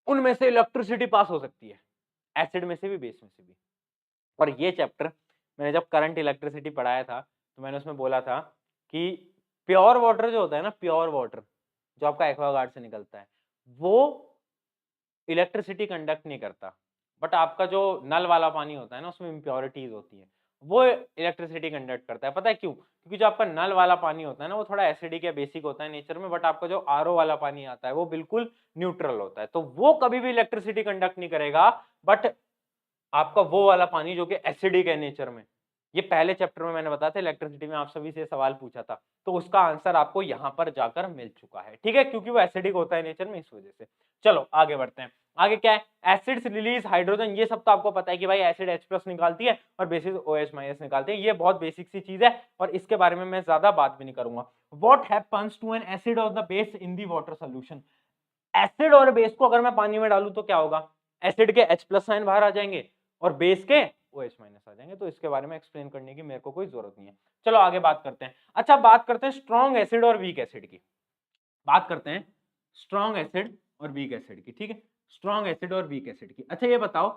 उनमें से इलेक्ट्रिसिटी पास हो सकती है, एसिड में से भी बेस में से भी। और ये चैप्टर मैंने जब करंट इलेक्ट्रिसिटी पढ़ाया था, तो मैंने उसमें बोला था कि प्योर वाटर जो होता है ना, प्योर वाटर जो आपका एक्वागार्ड से निकलता है, वो इलेक्ट्रिसिटी कंडक्ट नहीं करता। बट आपका जो नल वाला पानी होता है ना, उसमें इम्प्योरिटीज होती है, वो इलेक्ट्रिसिटी कंडक्ट करता है। पता है क्यों? क्योंकि जो आपका नल वाला पानी होता है ना, वो थोड़ा एसिडिक या बेसिक होता है नेचर में, बट आपका जो आरओ वाला पानी आता है वो बिल्कुल न्यूट्रल होता है, तो वो कभी भी इलेक्ट्रिसिटी कंडक्ट नहीं करेगा। बट आपका वो वाला पानी जो कि एसिडिक है नेचर में, ये पहले चैप्टर में मैंने बताया था इलेक्ट्रिसिटी में, आप सभी से सवाल पूछा था, तो उसका आंसर आपको यहां पर जाकर मिल चुका है, ठीक है, क्योंकि वो एसिडिक होता है नेचर में, इस वजह से। चलो आगे बढ़ते हैं। आगे क्या है? एसिड्स रिलीज हाइड्रोजन, ये सब तो आपको पता है कि भाई एसिड H+ निकालती है और बेसिस OH- निकालती है, ये बहुत बेसिक सी चीज है और इसके बारे में मैं ज्यादा बात भी नहीं करूंगा। What happens to an acid और the base in the water solution? Acid और बेस को अगर मैं पानी में डालूं तो क्या होगा? एसिड के H+ साइन बाहर आ जाएंगे और बेस के OH- आ जाएंगे, तो इसके बारे में एक्सप्लेन करने की मेरे को कोई जरूरत नहीं है। चलो आगे बात करते हैं। अच्छा बात करते हैं स्ट्रॉन्ग एसिड और वीक एसिड की, बात करते हैं स्ट्रॉन्ग एसिड और वीक एसिड की, ठीक है, स्ट्रॉन्ग एसिड और वीक एसिड की। अच्छा ये बताओ,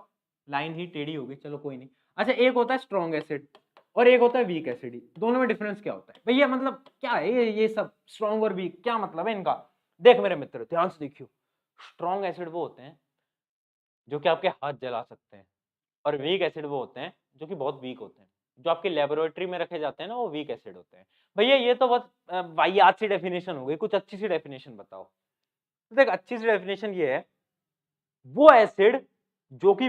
लाइन ही टेढ़ी होगी, चलो कोई नहीं। अच्छा एक होता है स्ट्रॉन्ग एसिड और एक होता है वीक एसिड, दोनों में डिफरेंस क्या होता है भैया? मतलब क्या है ये सब स्ट्रॉन्ग और वीक, क्या मतलब है इनका? देख मेरे मित्र ध्यान से देखियो, स्ट्रॉन्ग एसिड वो होते हैं जो कि आपके हाथ जला सकते हैं, और वीक एसिड वो होते हैं जो कि बहुत वीक होते हैं, जो आपके लेबोरेटरी में रखे जाते हैं ना, वो वीक एसिड होते हैं। भैया ये तो बहुत वाहियात सी डेफिनेशन हो गई, कुछ अच्छी सी डेफिनेशन बताओ। तो देख अच्छी सी डेफिनेशन ये है, वो एसिड जो कि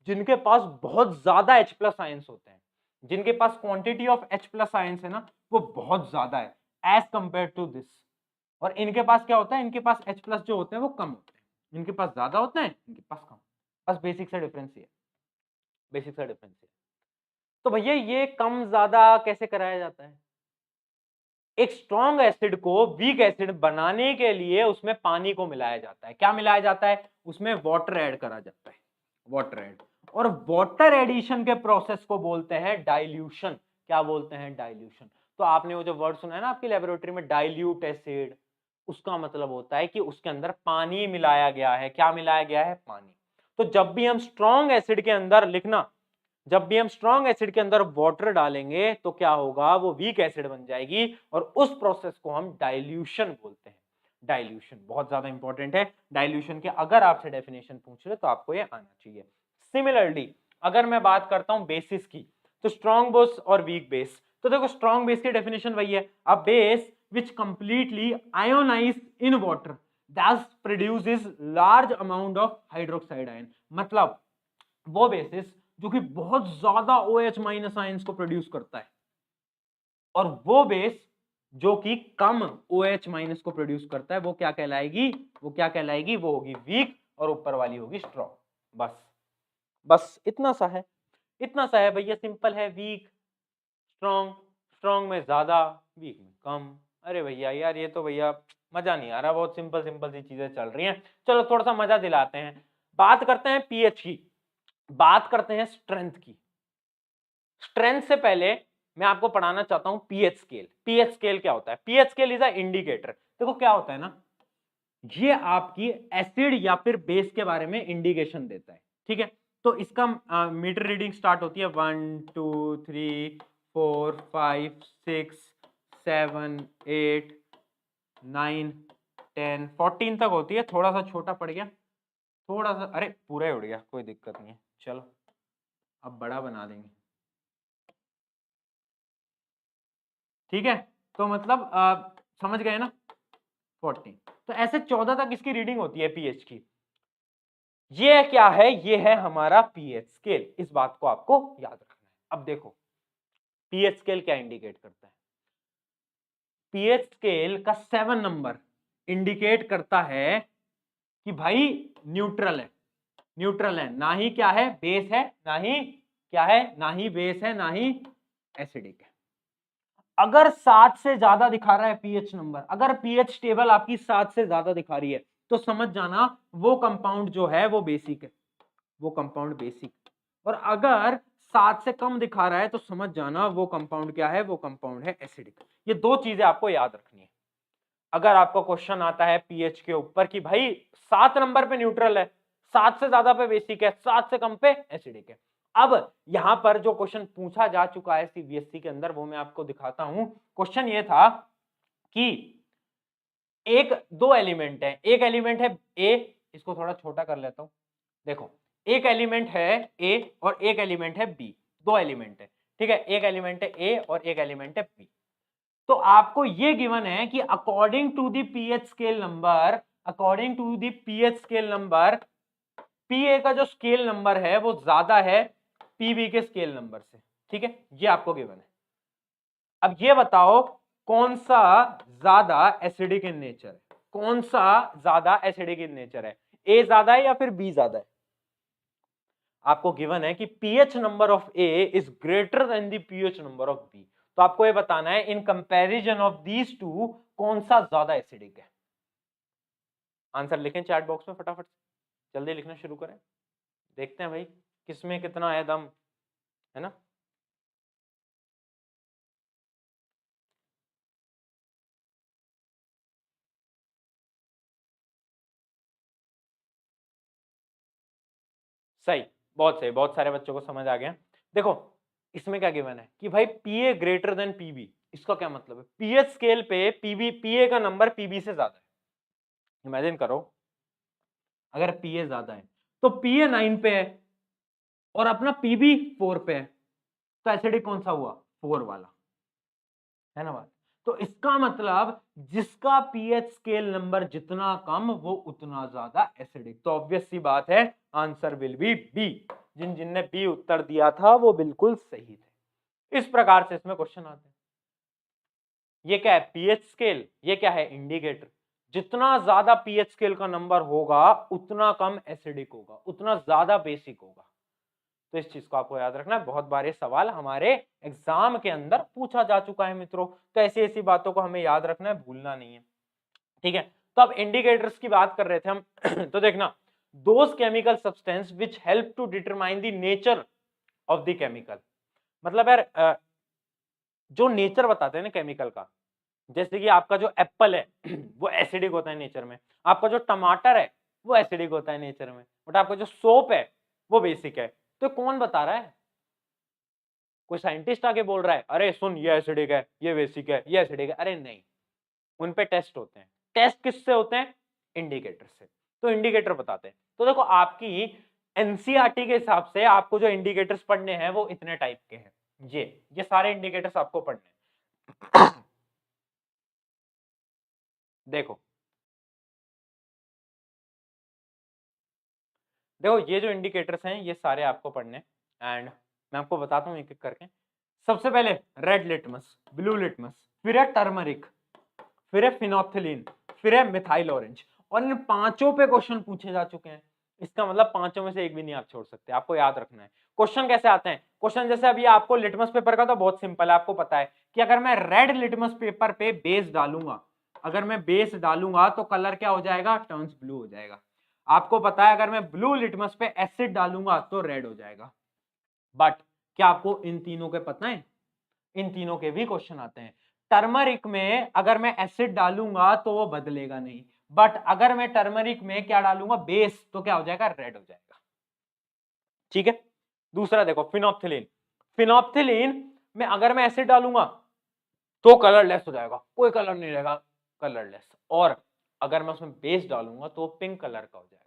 जिनके पास बहुत ज्यादा H+ आयंस होते हैं, जिनके पास क्वांटिटी ऑफ H+ आयंस है ना, वो बहुत ज्यादा है एज कंपेयर टू दिस। और इनके पास क्या होता है? इनके पास H+ जो होते हैं वो कम होते हैं, इनके पास ज्यादा होते हैं, इनके पास कम। बस बेसिक सा डिफरेंस ये है, बेसिक सा डिफरेंस ये। तो भैया ये कम ज्यादा कैसे कराया जाता है? एक स्ट्रॉन्ग एसिड को वीक एसिड बनाने के लिए उसमें पानी को मिलाया जाता है। क्या मिलाया जाता है? उसमें वाटर ऐड करा जाता है, वाटर ऐड। और वाटर एडिशन के प्रोसेस को बोलते हैं डाइल्यूशन। क्या बोलते हैं? डाइल्यूशन। तो आपने वो जो वर्ड सुना है ना आपकी लेबोरेटरी में, डाइल्यूट एसिड, उसका मतलब होता है कि उसके अंदर पानी मिलाया गया है। क्या मिलाया गया है? पानी। तो जब भी हम स्ट्रॉन्ग एसिड के अंदर लिखना, जब भी हम स्ट्रॉन्ग एसिड के अंदर वाटर डालेंगे तो क्या होगा? वो वीक एसिड बन जाएगी और उस प्रोसेस को हम डाइल्यूशन बोलते हैं। डाइल्यूशन बहुत ज्यादा इंपॉर्टेंट है। डाइल्यूशन के अगर आपसे डेफिनेशन पूछ रहे तो आपको ये आना चाहिए। सिमिलरली अगर मैं बात करता हूं बेसिस की, तो स्ट्रॉन्ग बेस और वीक बेस, तो देखो स्ट्रॉन्ग बेस की डेफिनेशन वही है, a base which completely ionize in water thus produces large amount of hydroxide ion। मतलब वो बेसिस जो कि बहुत ज्यादा OH- आयंस को प्रोड्यूस करता है, और वो बेस जो कि कम OH- को प्रोड्यूस करता है, वो क्या कहलाएगी? वो क्या कहलाएगी? वो होगी वीक, और ऊपर वाली होगी स्ट्रॉन्ग। बस बस इतना सा है, इतना सा है भैया, सिंपल है। वीक स्ट्रॉन्ग, स्ट्रॉन्ग में ज्यादा, वीक में कम। अरे भैया यार ये तो भैया मजा नहीं आ रहा, बहुत सिंपल सिंपल सी चीजें चल रही हैं। चलो थोड़ा सा मजा दिलाते हैं, बात करते हैं पीएच की, बात करते हैं स्ट्रेंथ की। स्ट्रेंथ से पहले मैं आपको पढ़ाना चाहता हूं पीएच स्केल। पीएच स्केल क्या होता है? PH scale is a indicator. देखो क्या होता है ना, ये आपकी एसिड या फिर बेस के बारे में इंडिकेशन देता है, ठीक है। तो इसका मीटर रीडिंग स्टार्ट होती है 1 2 3 4 5 6 7 8 9 10 14 तक होती है। थोड़ा सा छोटा पड़ गया, थोड़ा सा, अरे पूरा ही उड़ गया, कोई दिक्कत नहीं है। चलो अब बड़ा बना देंगे। ठीक है, तो मतलब समझ गए ना 14। तो ऐसे 14 तक इसकी रीडिंग होती है पीएच की। ये क्या है, ये है हमारा पीएच स्केल, इस बात को आपको याद रखना है। अब देखो पीएच स्केल क्या इंडिकेट करता है, पीएच स्केल का 7 नंबर इंडिकेट करता है कि भाई न्यूट्रल है, न्यूट्रल है, ना ही क्या है बेस है, ना ही क्या है, ना ही बेस है, ना ही एसिडिक है। अगर 7 से ज्यादा दिखा रहा है पीएच नंबर, अगर पीएच टेबल आपकी 7 से ज्यादा दिखा रही है तो समझ जाना वो कंपाउंड जो है वो बेसिक है, वो कंपाउंड बेसिक। और अगर 7 से कम दिखा रहा है तो समझ जाना वो कंपाउंड क्या है, वो कंपाउंड है एसिडिक। ये दो चीजें आपको याद रखनी है। अगर आपको क्वेश्चन आता है पीएच के ऊपर कि भाई 7 नंबर पे न्यूट्रल है, 7 से ज्यादा पे बेसिक है, 7 से कम पे एसिडिक है। अब यहां पर जो क्वेश्चन पूछा जा चुका है सीबीएसई के अंदर वो मैं आपको दिखाता हूं। क्वेश्चन ये था कि एक दो एलिमेंट है, एक एलिमेंट है ए, इसको थोड़ा छोटा कर लेता हूं। देखो एक एलिमेंट है ए और एक एलिमेंट है बी, दो एलिमेंट है, ठीक है, एक एलिमेंट है ए और एक एलिमेंट है बी। तो आपको ये गिवन है कि according to the pH scale number, according to the pH scale number, पीए का जो स्केल नंबर है वो ज्यादा है पीबी के स्केल नंबर से, ठीक है, ये आपको गिवन है। अब ये बताओ कौन सा ज्यादा एसिडिक इन नेचर है, कौन सा ज्यादा एसिडिक इन नेचर है, ए ज्यादा है या फिर बी ज्यादा है। आपको गिवन है कि pH number of A is greater than the pH number of B, तो आपको ये बताना है in comparison of these two कौन सा ज्यादा एसिडिक है। आंसर लिखें चैट बॉक्स में फटाफट से, जल्दी लिखना शुरू करें, देखते हैं भाई किसमें कितना है दम, है ना। सही, बहुत सही, बहुत सारे बच्चों को समझ आ गया। देखो इसमें क्या गिवन है कि भाई पीए ग्रेटर देन पीबी, इसका क्या मतलब है, पीएच स्केल पे पीबी, पीए का नंबर पीबी से ज्यादा है। इमेजिन करो अगर पीए ज्यादा है तो पीए 9 पे है और अपना पीबी 4 पे है, तो एसिडिक कौन सा हुआ, 4 वाला, है ना बात। तो इसका मतलब जिसका पीएच स्केल नंबर जितना कम वो उतना ज्यादा एसिडिक, तो ऑब्वियस सी बात है आंसर विल बी बी। जिन जिनने बी उत्तर दिया था वो बिल्कुल सही थे। इस प्रकार से इसमें क्वेश्चन आते हैं। ये क्या है पीएच स्केल, ये क्या है इंडिकेटर, जितना ज्यादा पीएच स्केल का नंबर होगा उतना कम एसिडिक होगा, उतना ज्यादा बेसिक होगा। तो इस चीज को आपको याद रखना है, बहुत बार ये सवाल हमारे एग्जाम के अंदर पूछा जा चुका है मित्रों, तो ऐसी ऐसी बातों को हमें याद रखना है, भूलना नहीं है, ठीक है। तो अब इंडिकेटर्स की बात कर रहे थे हम तो देखना those chemical substance which help to determine the nature of the chemical, मतलब यार जो नेचर बताते हैं ना केमिकल का, जैसे कि आपका जो एप्पल है वो एसिडिक होता है नेचर में, आपका जो टमाटर है वो एसिडिक होता है नेचर में, बट आपका जो सोप है वो बेसिक है। तो कौन बता रहा है, कोई साइंटिस्ट आके बोल रहा है अरे सुन ये एसिडिक है, ये बेसिक है, ये एसिडिक है, अरे नहीं, उन पे टेस्ट होते हैं। टेस्ट किससे होते हैं, इंडिकेटर से। तो इंडिकेटर बताते हैं। तो देखो आपकी एनसीईआरटी के हिसाब से आपको जो इंडिकेटर्स पढ़ने हैं वो इतने टाइप के हैं, ये सारे इंडिकेटर्स आपको पढ़ने हैं। देखो देखो ये जो इंडिकेटर्स हैं ये सारे आपको पढ़ने, एंड मैं आपको बताता हूँ एक एक करके। सबसे पहले रेड लिटमस, ब्लू लिटमस, फिर है टर्मरिक, फिर है फिनोप्थिलीन, फिर है मिथाइल ऑरेंज, और इन पांचों पे क्वेश्चन पूछे जा चुके हैं। इसका मतलब पांचों में से एक भी नहीं आप छोड़ सकते, आपको याद रखना है। क्वेश्चन कैसे आते हैं, क्वेश्चन जैसे अभी आपको लिटमस पेपर का तो बहुत सिंपल है, आपको पता है कि अगर मैं रेड लिटमस पेपर पे बेस डालूंगा, अगर मैं बेस डालूंगा तो कलर क्या हो जाएगा, टर्न्स ब्लू हो जाएगा। आपको पता है अगर मैं ब्लू लिटमस पे एसिड डालूंगा तो रेड हो जाएगा। बट क्या आपको इन तीनों के पता है, इन तीनों के भी क्वेश्चन आते हैं। टर्मरिक में अगर मैं एसिड डालूंगा तो वो बदलेगा नहीं, बट अगर मैं टर्मरिक में क्या डालूंगा, बेस, तो क्या हो जाएगा, रेड हो जाएगा, ठीक है। दूसरा देखो फिनोप्थिलीन, फिनोप्थिलीन में अगर मैं एसिड डालूंगा तो कलरलेस हो जाएगा, कोई कलर नहीं रहेगा, कलरलेस। और अगर मैं उसमें बेस डालूंगा तो पिंक कलर का हो जाएगा।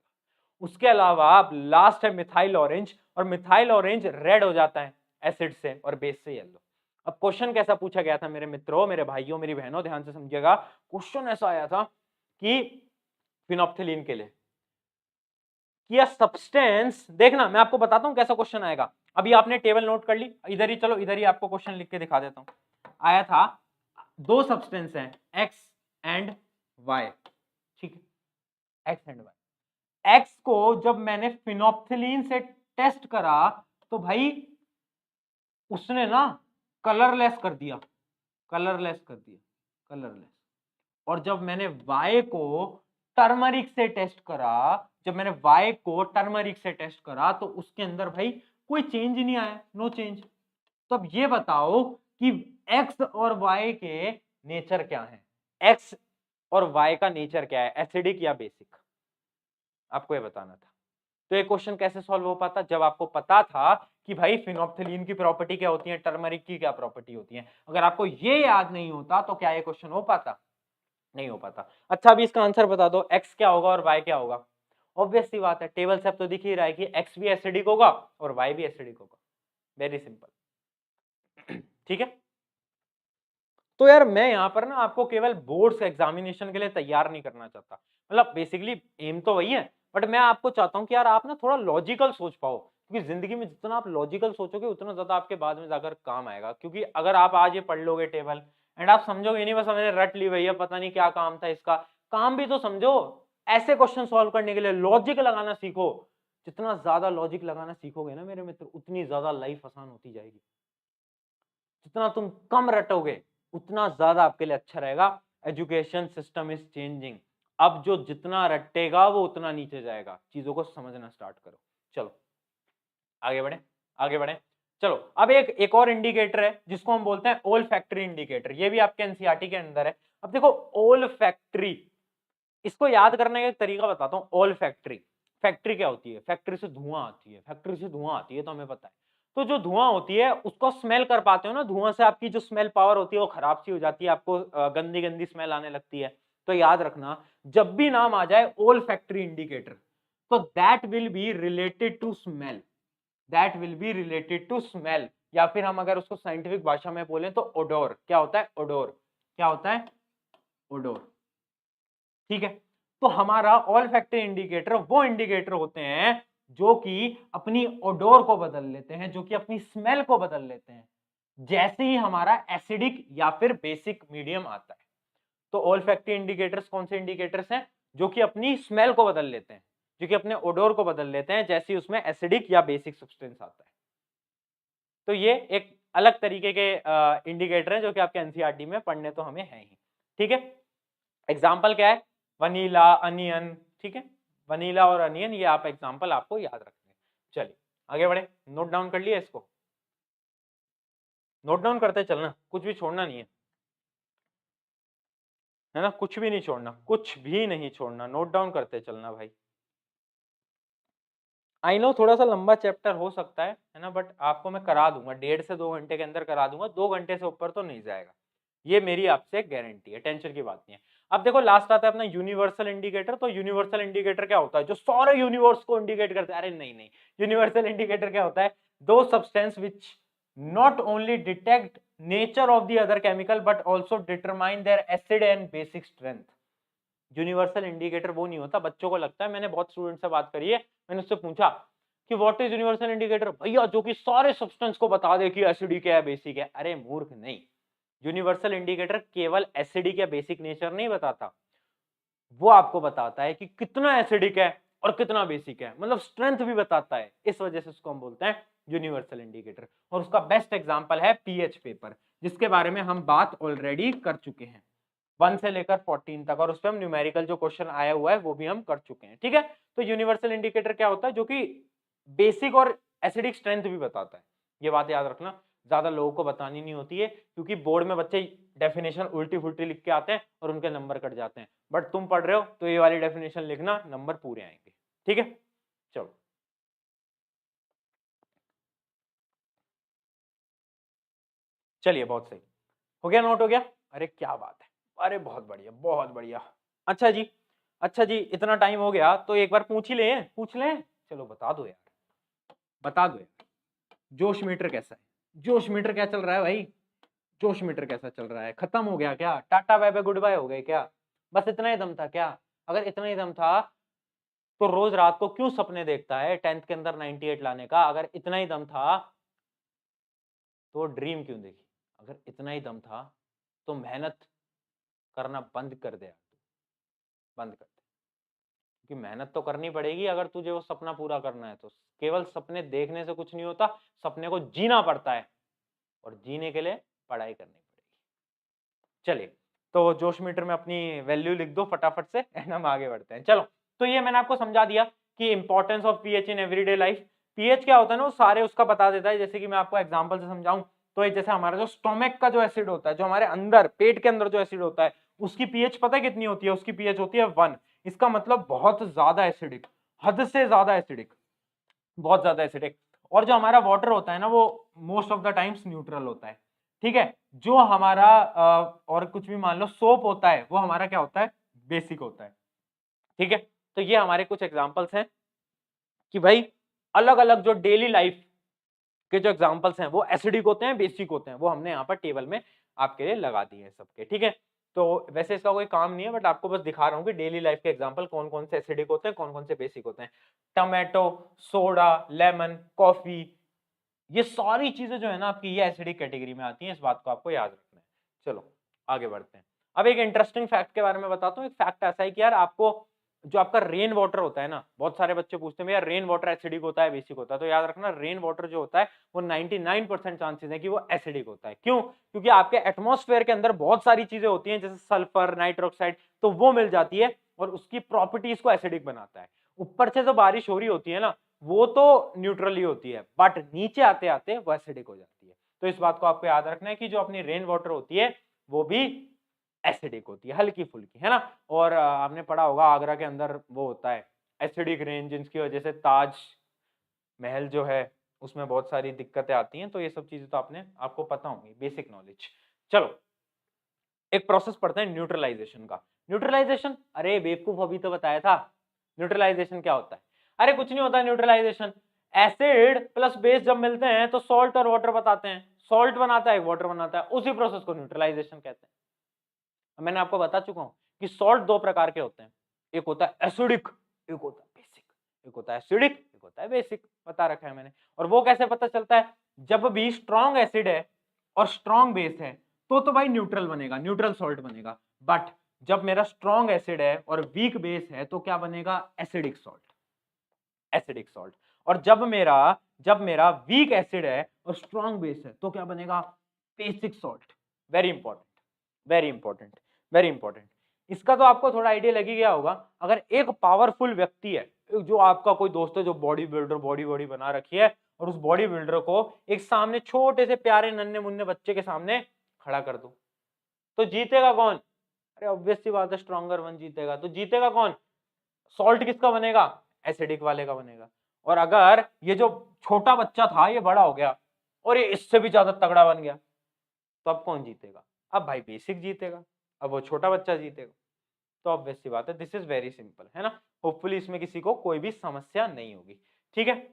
उसके अलावा अब लास्ट है मिथाइल ऑरेंज, और मिथाइल ऑरेंज रेड हो जाता है एसिड से और बेस से येलो। अब क्वेश्चन कैसा पूछा गया था मेरे मित्रों, मेरे भाइयों, मेरी बहनों, ध्यान से समझिएगा। क्वेश्चन ऐसा आया था कि फिनोप्थिलीन के लिए कि अ सब्सटेंस, देखना मैं आपको बताता हूं कैसा क्वेश्चन आएगा। अभी आपने टेबल नोट कर ली, इधर ही चलो, इधर ही आपको क्वेश्चन लिख के दिखा देता हूं। आया था दो सब्सटेंस हैं एक्स एंड वाई, ठीक है, एक्स एंड वाई। एक्स को जब मैंने फिनोप्थिलीन से टेस्ट करा तो भाई उसने ना कलरलेस कर दिया, कलरलेस कर दिया, कलरलेस। और जब मैंने वाई को टर्मरिक से टेस्ट करा, जब मैंने वाई को टर्मरिक से टेस्ट करा तो उसके अंदर भाई कोई चेंज नहीं आया, नो चेंज। तो अब ये बताओ कि एक्स और वाई के नेचर क्या है, एक्स और वाई का नेचर क्या है, एसिडिक या बेसिक, आपको ये बताना था। तो ये क्वेश्चन कैसे सॉल्व हो पाता, जब आपको पता था कि भाई फिनोप्थिलीन की प्रॉपर्टी क्या होती है, टर्मरिक की क्या प्रॉपर्टी होती है। अगर आपको ये याद नहीं होता तो क्या ये क्वेश्चन हो पाता, नहीं हो पाता। अच्छा अभी इसका आंसर बता दो, एक्स क्या होगा और वाई क्या होगा। ऑब्वियस सी बात है, टेबल से अब तो दिख ही रहा है कि एक्स भी एसिडिक होगा और वाई भी एसिडिक होगा, वेरी सिंपल। ठीक है, तो यार मैं यहाँ पर ना आपको केवल बोर्ड्स एग्जामिनेशन के लिए तैयार नहीं करना चाहता, मतलब बेसिकली एम तो वही है, बट मैं आपको चाहता हूँ कि यार आप ना थोड़ा लॉजिकल सोच पाओ, क्योंकि जिंदगी में जितना आप लॉजिकल सोचोगे उतना ज्यादा आपके बाद में जाकर काम आएगा। क्योंकि अगर आप आज ये पढ़ लोगे टेबल एंड आप समझोगे नहीं बस मैंने रट ली भैया पता नहीं क्या काम था इसका, काम भी तो समझो। ऐसे क्वेश्चन सॉल्व करने के लिए लॉजिक लगाना सीखो, जितना ज्यादा लॉजिक लगाना सीखोगे ना मेरे मित्र उतनी ज्यादा लाइफ आसान होती जाएगी। जितना तुम कम रटोगे उतना ज्यादा आपके लिए अच्छा रहेगा। एजुकेशन सिस्टम इज चेंजिंग, अब जो जितना रटेगा वो उतना नीचे जाएगा, चीजों को समझना स्टार्ट करो। चलो आगे बढ़े, आगे बढ़े। चलो अब एक और इंडिकेटर है जिसको हम बोलते हैं ओल फैक्ट्री इंडिकेटर, ये भी आपके एनसीईआरटी के अंदर है। अब देखो ओल फैक्ट्री, इसको याद करने का एक तरीका बताता हूँ। ओल फैक्ट्री, फैक्ट्री क्या होती है, फैक्ट्री से धुआं आती है, फैक्ट्री से धुआं आती है तो हमें पता है। तो जो धुआं होती है उसको स्मेल कर पाते हो ना, धुआं से आपकी जो स्मेल पावर होती है वो खराब सी हो जाती है, आपको गंदी गंदी स्मेल आने लगती है। तो याद रखना जब भी नाम आ जाए ओल फैक्ट्री इंडिकेटर तो that will be related to smell, that will be related to smell, या फिर हम अगर उसको साइंटिफिक भाषा में बोले तो ओडोर। क्या होता है ओडोर, क्या होता है ओडोर, ठीक है। तो हमारा ऑल फैक्ट्री इंडिकेटर वो इंडिकेटर होते हैं जो कि अपनी ओडोर को बदल लेते हैं, जो कि अपनी स्मेल को बदल लेते हैं जैसे ही हमारा एसिडिक या फिर बेसिक मीडियम आता है। तो ऑल फैक्ट्री इंडिकेटर्स कौन से इंडिकेटर्स हैं, जो कि अपनी स्मेल को बदल लेते हैं, जो कि अपने ओडोर को बदल लेते हैं जैसे ही उसमें एसिडिक या बेसिक सब्सटेंस आता है। तो ये एक अलग तरीके के इंडिकेटर है जो कि आपके एनसीईआरटी में पढ़ने तो हमें है ही, ठीक है। एग्जाम्पल क्या है, वनीला, अनियन, ठीक है, वनीला और अनियन, ये आप एग्जाम्पल आपको याद रखने हैं। चलिए आगे बढ़े, नोट डाउन कर लिया इसको, नोट डाउन करते चलना, कुछ भी छोड़ना नहीं है ना, कुछ भी नहीं छोड़ना, कुछ भी नहीं छोड़ना, नोट डाउन करते चलना भाई। आई नो थोड़ा सा लंबा चैप्टर हो सकता है ना, बट आपको मैं करा दूंगा, 1.5 से 2 घंटे के अंदर करा दूंगा, 2 घंटे से ऊपर तो नहीं जाएगा, ये मेरी आपसे गारंटी है, टेंशन की बात नहीं है। अब देखो लास्ट आता है अपना यूनिवर्सल इंडिकेटर। तो यूनिवर्सल इंडिकेटर क्या होता है, जो सारे यूनिवर्स को इंडिकेट करता है, अरे नहीं नहीं, यूनिवर्सल इंडिकेटर क्या होता है, दो substance which not only detect nature of the other chemical but also determine their acid and basic strength। Universal indicator वो नहीं होता, बच्चों को लगता है, मैंने बहुत स्टूडेंट से बात करी है, मैंने उससे पूछा कि व्हाट इज यूनिवर्सल इंडिकेटर, भैया जो कि सारे सब्सटेंस को बता दे कि एसिडिक है बेसिक है। अरे मूर्ख नहीं, यूनिवर्सल इंडिकेटर केवल एसिडिक या बेसिक नेचर नहीं बताता, वो आपको बताता है कि कितना एसिडिक है और कितना बेसिक है, मतलब स्ट्रेंथ भी बताता है। इस वजह से उसको हम बोलते हैं यूनिवर्सल इंडिकेटर। और उसका बेस्ट एग्जांपल है पीएच पेपर, जिसके बारे में हम बात ऑलरेडी कर चुके हैं 1 से लेकर 14 तक, और उस पर हम न्यूमेरिकल जो क्वेश्चन आया हुआ है वो भी हम कर चुके हैं, ठीक है। तो यूनिवर्सल इंडिकेटर क्या होता है, जो कि बेसिक और एसिडिक स्ट्रेंथ भी बताता है। ये बात याद रखना, ज्यादा लोगों को बतानी नहीं होती है, क्योंकि बोर्ड में बच्चे डेफिनेशन उल्टी फुल्टी लिख के आते हैं और उनके नंबर कट जाते हैं। बट तुम पढ़ रहे हो तो ये वाली डेफिनेशन लिखना, नंबर पूरे आएंगे, ठीक है। चलो चलिए, बहुत सही हो गया, नोट हो गया, अरे क्या बात है, अरे बहुत बढ़िया बहुत बढ़िया। अच्छा जी, अच्छा जी, इतना टाइम हो गया तो एक बार पूछ ही ले, पूछ लें, चलो बता दो यार, बता दो यार, जोश मीटर कैसा है, जोश मीटर क्या चल रहा है भाई। जोश मीटर कैसा चल रहा है, खत्म हो गया क्या, tata bye bye goodbye हो गए क्या, बस इतना ही दम था क्या? अगर इतना ही दम था तो रोज रात को क्यों सपने देखता है 10th के अंदर 98 लाने का? अगर इतना ही दम था तो ड्रीम क्यों देखी? अगर इतना ही दम था तो मेहनत करना बंद कर दे, बंद कर दे, क्योंकि मेहनत तो करनी पड़ेगी अगर तुझे वो सपना पूरा करना है तो। केवल सपने देखने से कुछ नहीं होता, सपने को जीना पड़ता है और जीने के लिए पढ़ाई करनी पड़ेगी। चलिए, तो जोश मीटर में अपनी वैल्यू लिख दो फटाफट से एंड हम आगे बढ़ते हैं। चलो, तो ये मैंने आपको समझा दिया कि importance of pH in everyday life. PH क्या होता है ना, वो सारे उसका बता देता है। जैसे कि मैं आपको एग्जांपल से समझाऊं तो जैसे हमारा जो स्टोमक का जो एसिड होता है, जो हमारे अंदर पेट के अंदर जो एसिड होता है, उसकी पीएच पता है कितनी होती है? उसकी पीएच होती है 1। इसका मतलब बहुत ज्यादा एसिडिक, हद से ज्यादा एसिडिक, बहुत ज्यादा एसिडिक। और जो हमारा वाटर होता है ना, वो most of the times neutral होता है। ठीक है, जो हमारा और कुछ भी मान लो सोप होता है, वो हमारा क्या होता है? बेसिक होता है। ठीक है, तो ये हमारे कुछ एग्जांपल्स हैं कि भाई अलग अलग जो डेली लाइफ के जो एग्जांपल्स हैं वो एसिडिक होते हैं, बेसिक होते हैं, वो हमने यहाँ पर टेबल में आपके लिए लगा दिए हैं सबके। ठीक है, तो वैसे इसका कोई काम नहीं है, बट आपको बस दिखा रहा हूँ कि डेली लाइफ के एग्जांपल कौन कौन से एसिडिक होते हैं, कौन कौन से बेसिक होते हैं। टमाटो, सोडा, लेमन, कॉफी, ये सारी चीजें जो है ना आपकी, ये एसिडिक कैटेगरी में आती हैं। इस बात को आपको याद रखना है। चलो आगे बढ़ते हैं। अब एक इंटरेस्टिंग फैक्ट के बारे में बताता हूँ। एक फैक्ट ऐसा है कि यार आपको जो आपका रेन वाटर होता है ना, बहुत सारे बच्चे पूछते हैं यार रेन वाटर एसिडिक होता है बेसिक होता है? तो याद रखना, रेन वाटर जो होता है वो 99% चांसेस है कि वो एसिडिक होता है। क्यों? क्योंकि आपके एटमॉस्फेयर के अंदर बहुत सारी चीजें होती हैं जैसे सल्फर, नाइट्रोक्साइड, तो वो मिल जाती है और उसकी प्रॉपर्टीज को एसिडिक बनाता है। ऊपर से जो बारिश हो रही होती है ना, वो तो न्यूट्रल ही होती है, बट नीचे आते आते वो एसिडिक हो जाती है। तो इस बात को आपको याद रखना है कि जो अपनी रेन वाटर होती है वो भी एसिडिक होती है, हल्की फुल्की, है ना। और आपने पढ़ा होगा आगरा के अंदर वो होता है एसिडिक रेन, जिसकी वजह से ताज महल जो है उसमें बहुत सारी दिक्कतें आती हैं। तो ये सब चीजें तो आपको पता होंगी, बेसिक नॉलेज। चलो एक प्रोसेस पढ़ते हैं न्यूट्रलाइजेशन का। न्यूट्रलाइजेशन, अरे बेवकूफ, अभी तो बताया था। न्यूट्रलाइजेशन क्या होता है? अरे कुछ नहीं होता न्यूट्रलाइजेशन। एसिड प्लस बेस जब मिलते हैं तो सॉल्ट और वाटर बताते हैं, सॉल्ट बनाता है वाटर बनाता है, उसी प्रोसेस को न्यूट्रलाइजेशन कहते हैं। मैंने आपको बता चुका हूं कि सॉल्ट दो प्रकार के होते हैं, एक होता है एसिडिक, एक होता है बेसिक। एक होता है एसिडिक, एक होता है बेसिक, बता रखा है मैंने। और वो कैसे पता चलता है? जब भी स्ट्रॉन्ग एसिड है और स्ट्रॉन्ग बेस है तो भाई न्यूट्रल बनेगा, न्यूट्रल सॉल्ट बनेगा। बट जब मेरा स्ट्रॉन्ग एसिड है और वीक बेस है तो क्या बनेगा? Acidic salt, acidic salt. और जब मेरा वीक एसिड है और स्ट्रॉन्ग बेस है तो क्या बनेगा? Basic salt. Very important, very important, very important. इसका तो आपको थोड़ा आइडिया लग ही गया होगा। अगर एक पावरफुल व्यक्ति है, जो आपका कोई दोस्त है जो बॉडी बिल्डर, बॉडी बॉडी बना रखी है, और उस बॉडी बिल्डर को एक सामने छोटे से प्यारे नन्हे मुन्ने बच्चे के सामने खड़ा कर दो, तो जीतेगा कौन? अरे ऑब्वियस सी बात है, स्ट्रॉन्गर वन जीतेगा। तो जीतेगा कौन? सॉल्ट किसका बनेगा? एसिडिक वाले का बनेगा। और अगर ये जो छोटा बच्चा था ये बड़ा हो गया और ये इससे भी ज्यादा तगड़ा बन गया, तो अब कौन जीतेगा? अब भाई बेसिक जीतेगा, अब वो छोटा बच्चा जीतेगा। तो ऑब्वियस सी बात है, दिस इज वेरी सिंपल, है ना। होपफुली इसमें किसी को कोई भी समस्या नहीं होगी। ठीक है,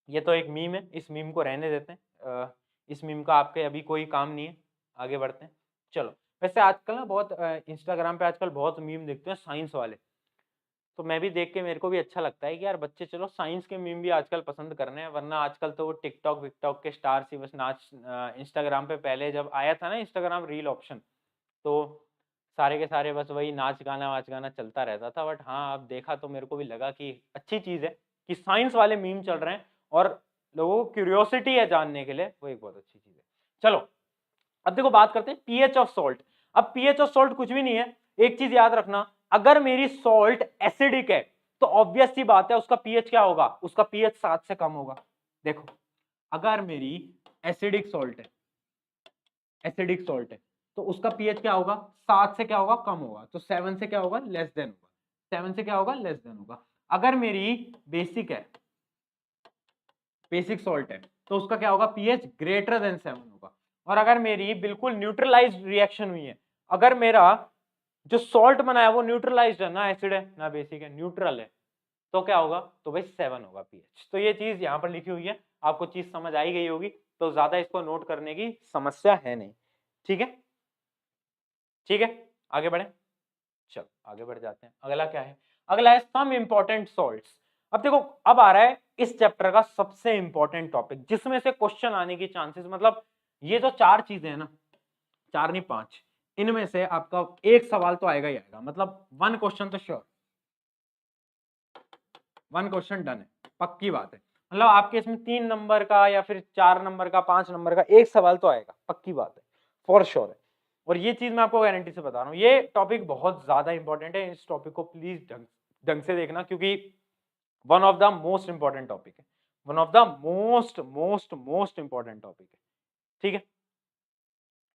ये तो एक मीम है, इस मीम को रहने देते हैं। इस मीम का आपके अभी कोई काम नहीं है, आगे बढ़ते हैं। चलो, वैसे आजकल ना बहुत इंस्टाग्राम पे आजकल बहुत मीम देखते हैं साइंस वाले, तो मैं भी देख के मेरे को भी अच्छा लगता है कि यार बच्चे चलो साइंस के मीम भी आजकल पसंद कर रहे हैं। वरना आजकल तो वो टिकटॉक विकटॉक के स्टार्स ही बस नाच, इंस्टाग्राम पे पहले जब आया था ना इंस्टाग्राम रील ऑप्शन, तो सारे के सारे बस वही नाच गाना वाच गाना चलता रहता था। बट हाँ, अब देखा तो मेरे को भी लगा कि अच्छी चीज़ है कि साइंस वाले मीम चल रहे हैं और लोगों को क्यूरियोसिटी है जानने के लिए, वो एक बहुत अच्छी चीज़ है। चलो अब देखो बात करते हैं पीएच ऑफ सॉल्ट। अब पीएच ऑफ सॉल्ट कुछ भी नहीं है, एक चीज याद रखना, अगर मेरी सॉल्ट एसिडिक है तो ऑब्वियस सी बात है उसका पीएच क्या होगा? उसका पीएच 7 से कम होगा। देखो, अगर मेरी एसिडिक सॉल्ट है, एसिडिक सॉल्ट है, तो उसका पीएच क्या होगा? 7 से क्या होगा? कम होगा। तो 7 से क्या होगा? लेस देन होगा। 7 से क्या होगा? लेस देन होगा। अगर मेरी बेसिक है, बेसिक सॉल्ट है, तो उसका क्या होगा? पीएच ग्रेटर देन 7 होगा। और अगर मेरी बिल्कुल न्यूट्रलाइज्ड रिएक्शन हुई है, अगर मेरा जो सॉल्ट बना है वो न्यूट्रलाइज्ड है, ना एसिड है ना बेसिक है, न्यूट्रल है, तो क्या होगा? तो भाई 7 होगा पीएच। तो ये चीज यहाँ पर लिखी हुई है, आपको चीज समझ आई गई होगी, तो ज्यादा इसको नोट करने की समस्या है नहीं। ठीक है, ठीक है, आगे बढ़े। चलो आगे बढ़ जाते हैं। अगला क्या है? अगला है सम इंपॉर्टेंट सॉल्ट्स। अब देखो, अब आ रहा है इस चैप्टर का सबसे इंपॉर्टेंट टॉपिक, जिसमें से क्वेश्चन आने की चांसेस, मतलब ये जो चार चीजें हैं ना, चार नहीं पांच, इनमें से आपका एक सवाल तो आएगा ही आएगा, मतलब वन क्वेश्चन तो श्योर, वन क्वेश्चन डन है, पक्की बात है। मतलब आपके इसमें 3 नंबर का या फिर 4 नंबर का, 5 नंबर का एक सवाल तो आएगा, पक्की बात है, फॉर श्योर है। और ये चीज मैं आपको गारंटी से बता रहा हूँ, ये टॉपिक बहुत ज्यादा इंपॉर्टेंट है। इस टॉपिक को प्लीज ढंग से देखना, क्योंकि one of the most important topic है, one of the most most most important topic है। ठीक है,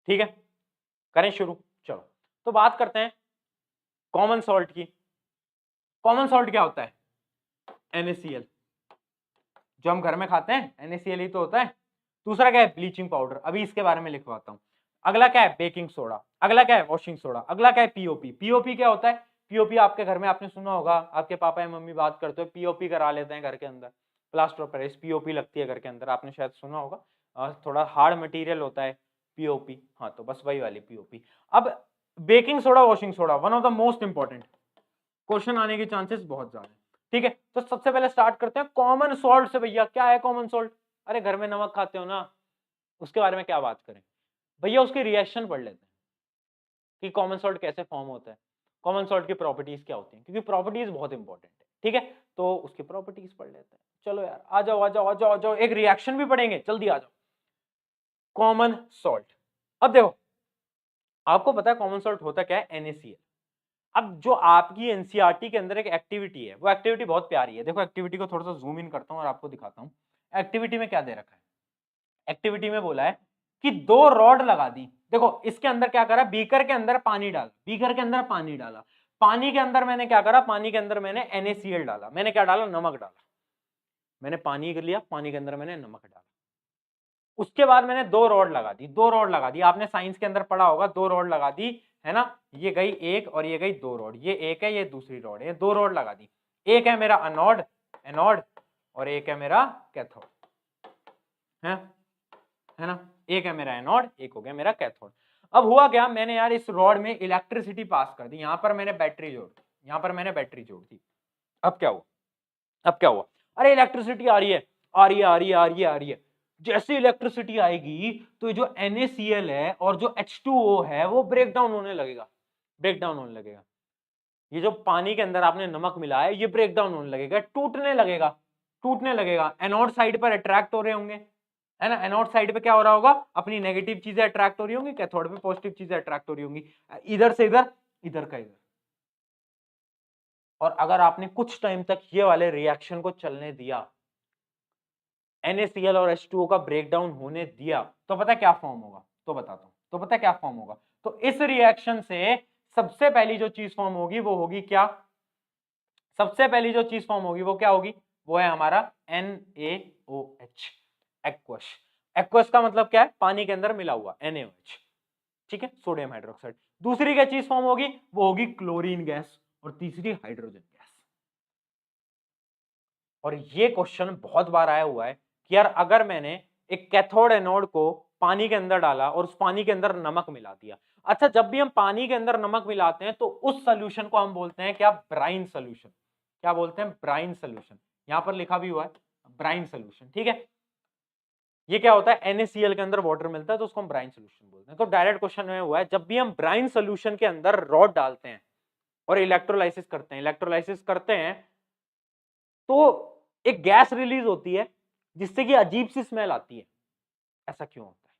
ठीक है, करें शुरू। चलो तो बात करते हैं कॉमन सॉल्ट की। कॉमन सॉल्ट क्या होता है? NaCl, जो हम घर में खाते हैं NaCl ही तो होता है। दूसरा क्या है? ब्लीचिंग पाउडर, अभी इसके बारे में लिखवाता हूँ। अगला क्या है? Baking soda. अगला क्या है? Washing soda. अगला क्या है? पीओपी। पीओपी क्या होता है? पीओपी आपके घर में आपने सुना होगा, आपके पापा या मम्मी बात करते हो, पीओपी करा लेते हैं घर के अंदर, प्लास्टर ऑफ पेरिस, पीओपी लगती है घर के अंदर, आपने शायद सुना होगा। थोड़ा हार्ड मटेरियल होता है पीओपी, हाँ तो बस वही वाली पीओपी। अब baking soda, washing soda, one of the most important, question आने के चांसेस बहुत ज्यादा है। ठीक है, तो सबसे पहले स्टार्ट करते हैं कॉमन सॉल्ट से। भैया क्या है कॉमन सॉल्ट? अरे घर में नमक खाते हो ना, उसके बारे में क्या बात करें भैया, उसके रिएक्शन पढ़ लेते हैं कि कॉमन सॉल्ट कैसे फॉर्म होता है, कॉमन सॉल्ट की प्रॉपर्टीज क्या होती हैं, क्योंकि प्रॉपर्टीज बहुत इंपॉर्टेंट है। ठीक है, तो उसकी प्रॉपर्टीज पढ़ लेते हैं। चलो यार, आ जाओ आ जाओ आ जाओ आ जाओ, एक रिएक्शन भी पढ़ेंगे, जल्दी आ जाओ। कॉमन सॉल्ट, अब देखो, आपको पता है कॉमन सॉल्ट होता क्या है? NaCl। अब जो आपकी एनसीईआरटी के अंदर एक एक्टिविटी है, वो एक्टिविटी बहुत प्यारी है। देखो एक्टिविटी को थोड़ा सा जूम इन करता हूं और आपको दिखाता हूं। एक्टिविटी में क्या दे रखा है? एक्टिविटी में बोला है कि 2 रॉड लगा दी। देखो इसके अंदर क्या करा, बीकर के अंदर पानी डाला, बीकर के अंदर पानी डाला, पानी के अंदर मैंने क्या करा, पानी के अंदर मैंने NaCl डाला, मैंने क्या डाला? नमक डाला। मैंने पानी कर लिया, पानी के अंदर मैंने नमक डाला। उसके बाद मैंने 2 रॉड लगा दी, 2 रॉड लगा दी, आपने साइंस के अंदर पढ़ा होगा, 2 रॉड लगा दी, है ना? ये गई एक और ये गई 2 रॉड, ये एक है ये दूसरी रॉड है, 2 रॉड लगा दी। एक है मेरा अनोड, एनोड, और एक है मेरा कैथोड, है ना? एक है मेरा एनोड, एक हो गया मेरा कैथोड। अब हुआ क्या, मैंने यार इस रॉड में इलेक्ट्रिसिटी पास कर दी, यहां पर मैंने बैटरी जोड़ दी, यहां पर मैंने बैटरी जोड़ दी। अब क्या हुआ? अब क्या हुआ? अरे इलेक्ट्रिसिटी आ रही है, आ रही है आ रही है आ रही है आ रही है। जैसे इलेक्ट्रिसिटी आएगी तो जो NaCl है और जो H2O है वो ब्रेक डाउन होने लगेगा, ब्रेक डाउन होने लगेगा। ये जो पानी के अंदर आपने नमक मिला है, ये ब्रेक डाउन होने लगेगा, टूटने लगेगा, टूटने लगेगा। एनोड साइड पर अट्रैक्ट हो रहे होंगे, है ना? एनोड साइड पे क्या हो रहा होगा? अपनी नेगेटिव चीजें अट्रैक्ट हो रही होंगी, कैथोड पे पॉजिटिव चीजें अट्रैक्ट हो रही होंगी, इधर से इधर, इधर का इधर। और अगर आपने कुछ टाइम तक ये वाले रिएक्शन को चलने दिया, NaCl और H2O का ब्रेकडाउन होने दिया, तो पता क्या फॉर्म होगा? तो बताता हूं, तो पता क्या फॉर्म होगा? तो इस रिएक्शन से सबसे पहली जो चीज फॉर्म होगी वो होगी क्या? सबसे पहली जो चीज फॉर्म होगी वो क्या होगी? वो है हमारा NaOH, एक्वस। एक्वस का मतलब क्या है? पानी के अंदर मिला हुआ, NaOH, ठीक है, सोडियम हाइड्रोक्साइड। दूसरी क्या चीज फॉर्म होगी? वो होगी क्लोरीन गैस, और तीसरी हाइड्रोजन गैस। और ये क्वेश्चन बहुत बार आया हुआ है कि यार अगर मैंने एक कैथोड एनोड को पानी के अंदर डाला और उस पानी के अंदर नमक मिला दिया। अच्छा, जब भी हम पानी के अंदर नमक मिलाते हैं तो उस सोल्यूशन को हम बोलते हैं क्या? Brine solution. क्या बोलते हैं? Brine solution. यहां पर लिखा भी हुआ है ब्राइन सोल्यूशन, ठीक है। ये क्या होता है? NaCl के अंदर वाटर मिलता है तो उसको हम ब्राइन सोल्यूशन बोलते हैं। तो डायरेक्ट क्वेश्चन में हुआ है, जब भी हम ब्राइन सोल्यूशन के अंदर रॉड डालते हैं और इलेक्ट्रोलाइसिस करते हैं, इलेक्ट्रोलाइसिस करते हैं तो एक गैस रिलीज होती है जिससे कि अजीब सी स्मेल आती है। ऐसा क्यों होता है?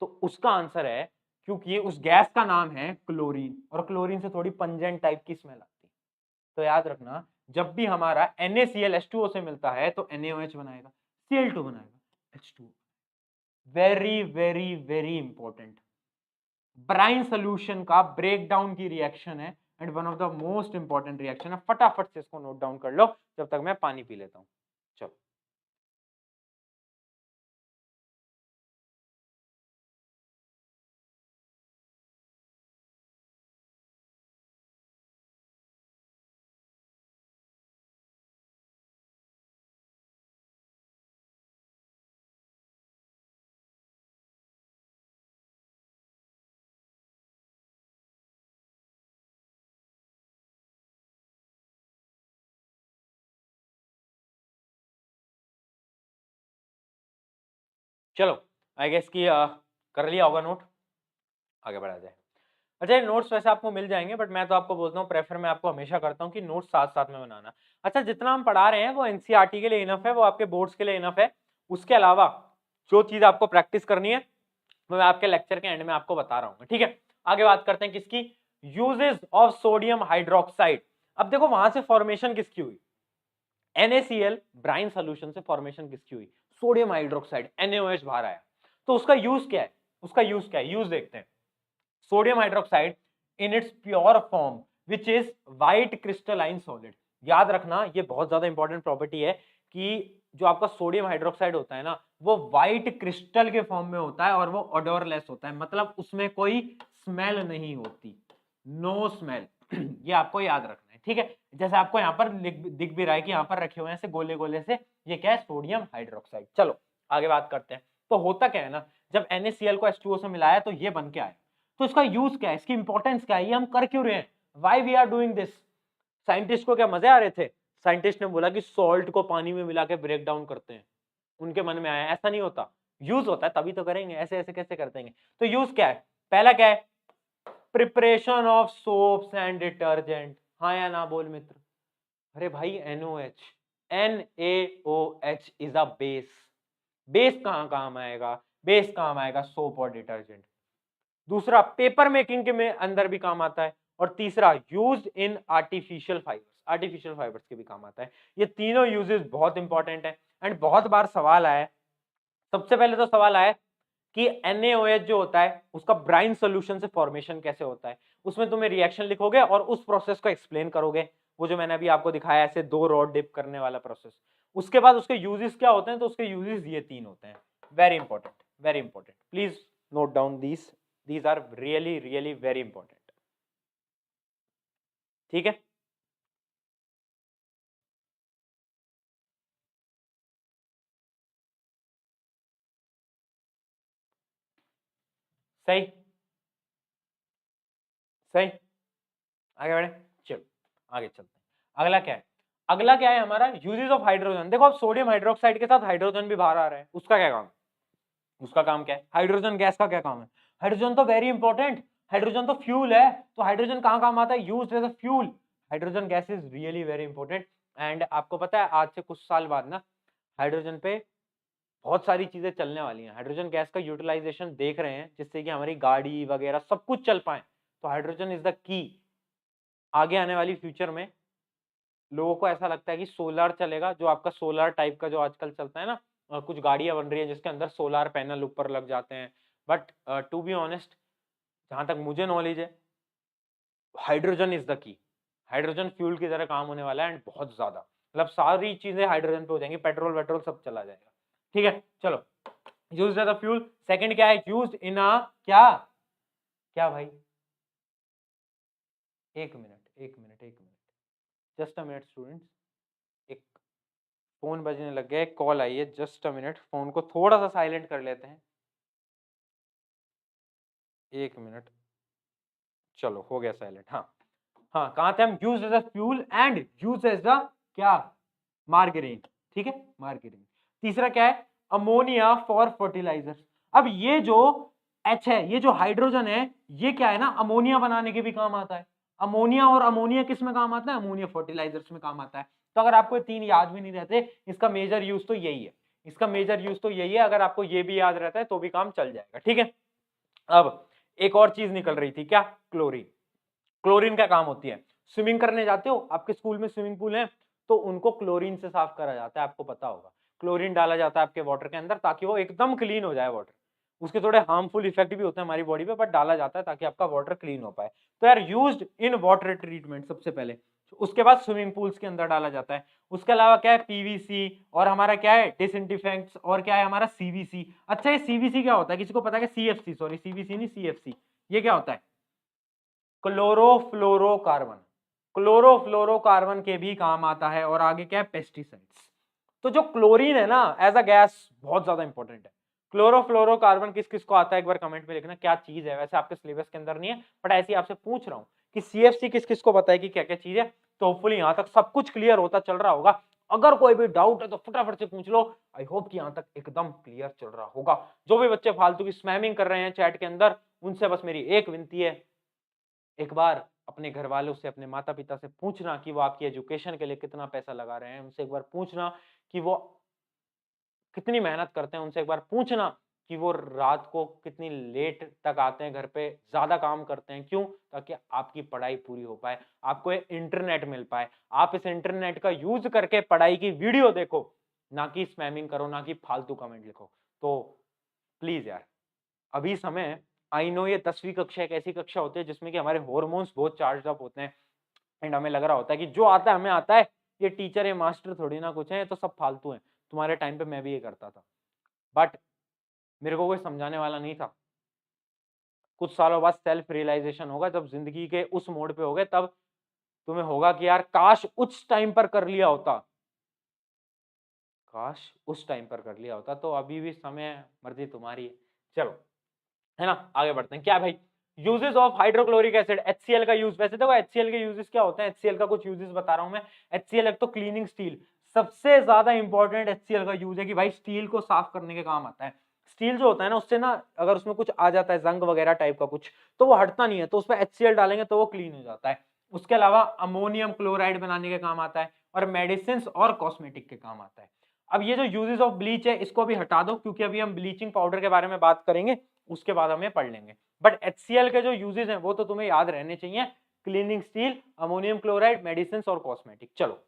तो उसका आंसर है क्योंकि उस गैस का नाम है क्लोरीन, और क्लोरीन से थोड़ी पंजेंट टाइप की स्मेल आती है। तो याद रखना, जब भी हमारा NaCl H2O से मिलता है तो NaOH बनाएगा, Cl2 बनाएगा, H2O। Very very very important, brine solution का ब्रेकडाउन की रिएक्शन है and one of the most important reaction है। फटाफट से इसको नोट डाउन कर लो जब तक मैं पानी पी लेता हूं। चलो। चलो आई गेस कि कर लिया होगा नोट, आगे बढ़ा जाए। अच्छा, नोट्स वैसे आपको मिल जाएंगे, बट मैं तो आपको बोलता हूँ, प्रेफर मैं आपको हमेशा करता हूँ कि नोट्स साथ साथ में बनाना। अच्छा, जितना हम पढ़ा रहे हैं वो एनसीईआरटी के लिए इनफ है, वो आपके बोर्ड्स के लिए इनफ है। उसके अलावा जो चीज आपको प्रैक्टिस करनी है वो मैं आपके लेक्चर के एंड में आपको बता रहा हूँ, ठीक है। आगे बात करते हैं किसकी, यूजेस ऑफ सोडियम हाइड्रोक्साइड। अब देखो वहां से फॉर्मेशन किसकी हुई, NaCl ब्राइन सोल्यूशन से फॉर्मेशन किसकी हुई, सोडियम हाइड्रोक्साइड, NaOH बाहर आया। तो उसका यूज क्या है, उसका यूज क्या है, यूज देखते हैं। Sodium hydroxide in its pure form which is white crystalline solid. याद रखना ये बहुत ज्यादा इंपॉर्टेंट प्रॉपर्टी है कि जो आपका सोडियम हाइड्रोक्साइड होता है ना, वो व्हाइट क्रिस्टल के फॉर्म में होता है और वो ओडोरलेस होता है, मतलब उसमें कोई स्मेल नहीं होती, नो स्मेल। ये आपको याद रखना है, ठीक है। जैसे आपको यहाँ पर दिख भी रहा है कि यहाँ पर रखे हुए हैं ऐसे गोले गोले से, ये क्या है, सोडियम हाइड्रोक्साइड। चलो आगे बात करते हैं। तो होता क्या है ना, जब NaCl को H2O से मिलाया तो ये बन के आया। तो इसका यूज क्या है, इसकी इंपॉर्टेंस क्या है, ये हम कर क्यों रहे हैं, why we are doing this. Scientist को क्या मजे आ रहे थे, साइंटिस्ट ने बोला कि सॉल्ट को पानी में मिला के ब्रेक डाउन करते हैं, उनके मन में आया। ऐसा नहीं होता, यूज होता है तभी तो करेंगे, ऐसे ऐसे कैसे कर देंगे। तो यूज क्या है, पहला क्या है, preparation of soaps and detergent. हाँ या ना बोल मित्र। अरे भाई NaOH, NaOH is a base. Base कहां काम आएगा, बेस काम आएगा सोप और डिटर्जेंट। दूसरा पेपर मेकिंग के में अंदर भी काम आता है, और तीसरा use in artificial fibres, artificial fibres के भी काम आता है। ये तीनों यूजेस बहुत इंपॉर्टेंट है एंड बहुत बार सवाल आया है। सबसे पहले तो सवाल आया कि NaOH जो होता है उसका ब्राइन सोल्यूशन से फॉर्मेशन कैसे होता है, उसमें तुम्हें रिएक्शन लिखोगे और उस प्रोसेस को एक्सप्लेन करोगे, वो जो मैंने अभी आपको दिखाया ऐसे 2 रॉड डिप करने वाला प्रोसेस। उसके बाद उसके यूजेस क्या होते हैं, तो उसके यूजेस ये 3 होते हैं। Very important, very important, please note down these are really very important, ठीक है। सही, सही, आगे बढ़े, चलो आगे चलते हैं। अगला क्या है, अगला क्या है हमारा, यूजेस ऑफ हाइड्रोजन। देखो अब सोडियम हाइड्रोक्साइड के साथ हाइड्रोजन भी बाहर आ रहा है, उसका क्या काम है, उसका काम क्या है, हाइड्रोजन गैस का क्या काम है, हाइड्रोजन तो वेरी इंपॉर्टेंट, हाइड्रोजन तो फ्यूल है। तो हाइड्रोजन कहां काम आता है, used as a fuel. Hydrogen gas is really very important. And आपको पता है आज से कुछ साल बाद ना हाइड्रोजन पे बहुत सारी चीजें चलने वाली हैं। हाइड्रोजन गैस का यूटिलाइजेशन देख रहे हैं जिससे कि हमारी गाड़ी वगैरह सब कुछ चल पाए। तो हाइड्रोजन इज द की। आगे आने वाली फ्यूचर में लोगों को ऐसा लगता है कि सोलर चलेगा, जो आपका सोलर टाइप का जो आजकल चलता है ना, कुछ गाड़ियां बन रही है जिसके अंदर सोलर पैनल ऊपर लग जाते हैं। बट टू बी ऑनेस्ट, जहां तक मुझे नॉलेज है, hydrogen is the key. Hydrogen fuel की तरह काम होने वाला है एंड बहुत ज्यादा, मतलब सारी चीजें हाइड्रोजन पे हो जाएंगी, पेट्रोल वेट्रोल सब चला जाएगा, ठीक है। चलो, used as a fuel. Second क्या है, यूज्ड इन अ क्या, क्या भाई, एक मिनट एक मिनट एक minute, just a minute students, एक फोन बजने लग गया, एक कॉल आई है, जस्ट अ मिनट, फोन को थोड़ा सा साइलेंट कर लेते हैं, एक मिनट। चलो हो गया साइलेंट, हाँ। हाँ कहाँ थे हम, use as a fuel and use as the क्या, मार्गरीन, ठीक है, मार्गरीन। तीसरा क्या है, अमोनिया फॉर फर्टिलाइजर। अब ये जो H है, ये जो हाइड्रोजन है, ये क्या है ना, अमोनिया बनाने के भी काम आता है। अमोनिया, और अमोनिया किस में काम आता है, अमोनिया फर्टिलाइजर्स में काम आता है। तो अगर आपको ये 3 याद भी नहीं रहते, इसका मेजर यूज तो यही है, इसका मेजर यूज तो यही है। अगर आपको ये भी याद रहता है तो भी काम चल जाएगा, ठीक है। अब एक और चीज निकल रही थी, क्या, क्लोरीन। क्लोरीन क्या काम होती है, स्विमिंग करने जाते हो, आपके स्कूल में स्विमिंग पूल है, तो उनको क्लोरीन से साफ करा जाता है, आपको पता होगा। क्लोरीन डाला जाता है आपके वाटर के अंदर ताकि वो एकदम क्लीन हो जाए वाटर। उसके थोड़े हार्मफुल इफेक्ट भी होते हैं हमारी बॉडी पे, बट डाला जाता है ताकि आपका वाटर क्लीन हो पाए। तो यार यूज्ड इन वाटर ट्रीटमेंट सबसे पहले, उसके बाद स्विमिंग पूल्स के अंदर डाला जाता है। उसके अलावा क्या है, PVC, और हमारा क्या है, डिसइंफेक्टेंट्स, और क्या है हमारा CVC। अच्छा ये CVC क्या होता है, किसी को पता है, CFC, सॉरी CVC नहीं CFC, ये क्या होता है, क्लोरोफ्लोरोकार्बन। क्लोरोफ्लोरोकार्बन के भी काम आता है। और आगे क्या है, पेस्टिसाइड्स। तो जो क्लोरीन है ना एज अ गैस बहुत ज्यादा इंपॉर्टेंट है। क्लोरोफ्लोरोकार्बन किस किस को आता है, एक बार कमेंट में लिखना क्या चीज है। वैसे आपके सिलेबस के अंदर नहीं है, बट ऐसे ही आपसे पूछ रहा हूं कि CFC किस किस को पता है कि क्या क्या चीज है। तो होपफुली यहां तक सब कुछ क्लियर होता चल रहा होगा। अगर कोई भी डाउट है तो फटाफट से पूछ लो। आई होप कि यहाँ तक एकदम क्लियर चल रहा होगा। जो भी बच्चे फालतू की स्पैमिंग कर रहे हैं चैट के अंदर, उनसे बस मेरी एक विनती है, एक बार अपने घर वालों से, अपने माता पिता से पूछना कि वो आपकी एजुकेशन के लिए कितना पैसा लगा रहे हैं। उनसे एक बार पूछना कि वो कितनी मेहनत करते हैं। उनसे एक बार पूछना कि वो रात को कितनी लेट तक आते हैं घर पे, ज्यादा काम करते हैं, क्यों? ताकि आपकी पढ़ाई पूरी हो पाए, आपको इंटरनेट मिल पाए, आप इस इंटरनेट का यूज करके पढ़ाई की वीडियो देखो, ना कि स्पैमिंग करो, ना कि फालतू कमेंट लिखो। तो प्लीज यार, अभी समय, आई नो ये 10वीं कक्षा एक ऐसी कक्षा होती है जिसमें कि हमारे हॉर्मोन्स बहुत चार्ज अप होते हैं एंड हमें लग रहा होता है कि जो आता है हमें आता है, ये टीचर ये मास्टर थोड़ी ना कुछ है, ये तो सब फालतू है। तुम्हारे टाइम पे मैं भी ये करता था, बट मेरे को कोई समझाने वाला नहीं था। कुछ सालों बाद सेल्फ रियलाइजेशन होगा, जब जिंदगी के उस मोड़ पे होगे, तब तुम्हें होगा कि यार काश उस टाइम पर कर लिया होता, काश उस टाइम पर कर लिया होता। तो अभी भी समय, मर्जी तुम्हारी है। चलो, है ना, आगे बढ़ते हैं। क्या भाई, uses of hydrochloric acid, HCl का यूज। वैसे देखो HCl के यूजेस क्या होते हैं, HCl का कुछ यूजेस बता रहा हूं मैं। HCl एक तो क्लीनिंग स्टील, सबसे ज्यादा इंपॉर्टेंट HCl का यूज है कि भाई स्टील को साफ करने के काम आता है। स्टील जो होता है ना, उससे ना अगर उसमें कुछ आ जाता है, जंग वगैरह टाइप का कुछ, तो वो हटता नहीं है, तो उसमें HCl डालेंगे तो वो क्लीन हो जाता है। उसके अलावा अमोनियम क्लोराइड बनाने के काम आता है, और मेडिसिन और कॉस्मेटिक के काम आता है। अब ये जो यूजेस ऑफ ब्लीच है, इसको भी हटा दो, क्योंकि अभी हम ब्लीचिंग पाउडर के बारे में बात करेंगे, उसके बाद हम ये पढ़ लेंगे। बट HCl के जो यूजेस हैं वो तो तुम्हें याद रहने चाहिए, cleaning steel, ammonium chloride, medicine और कॉस्मेटिक। चलो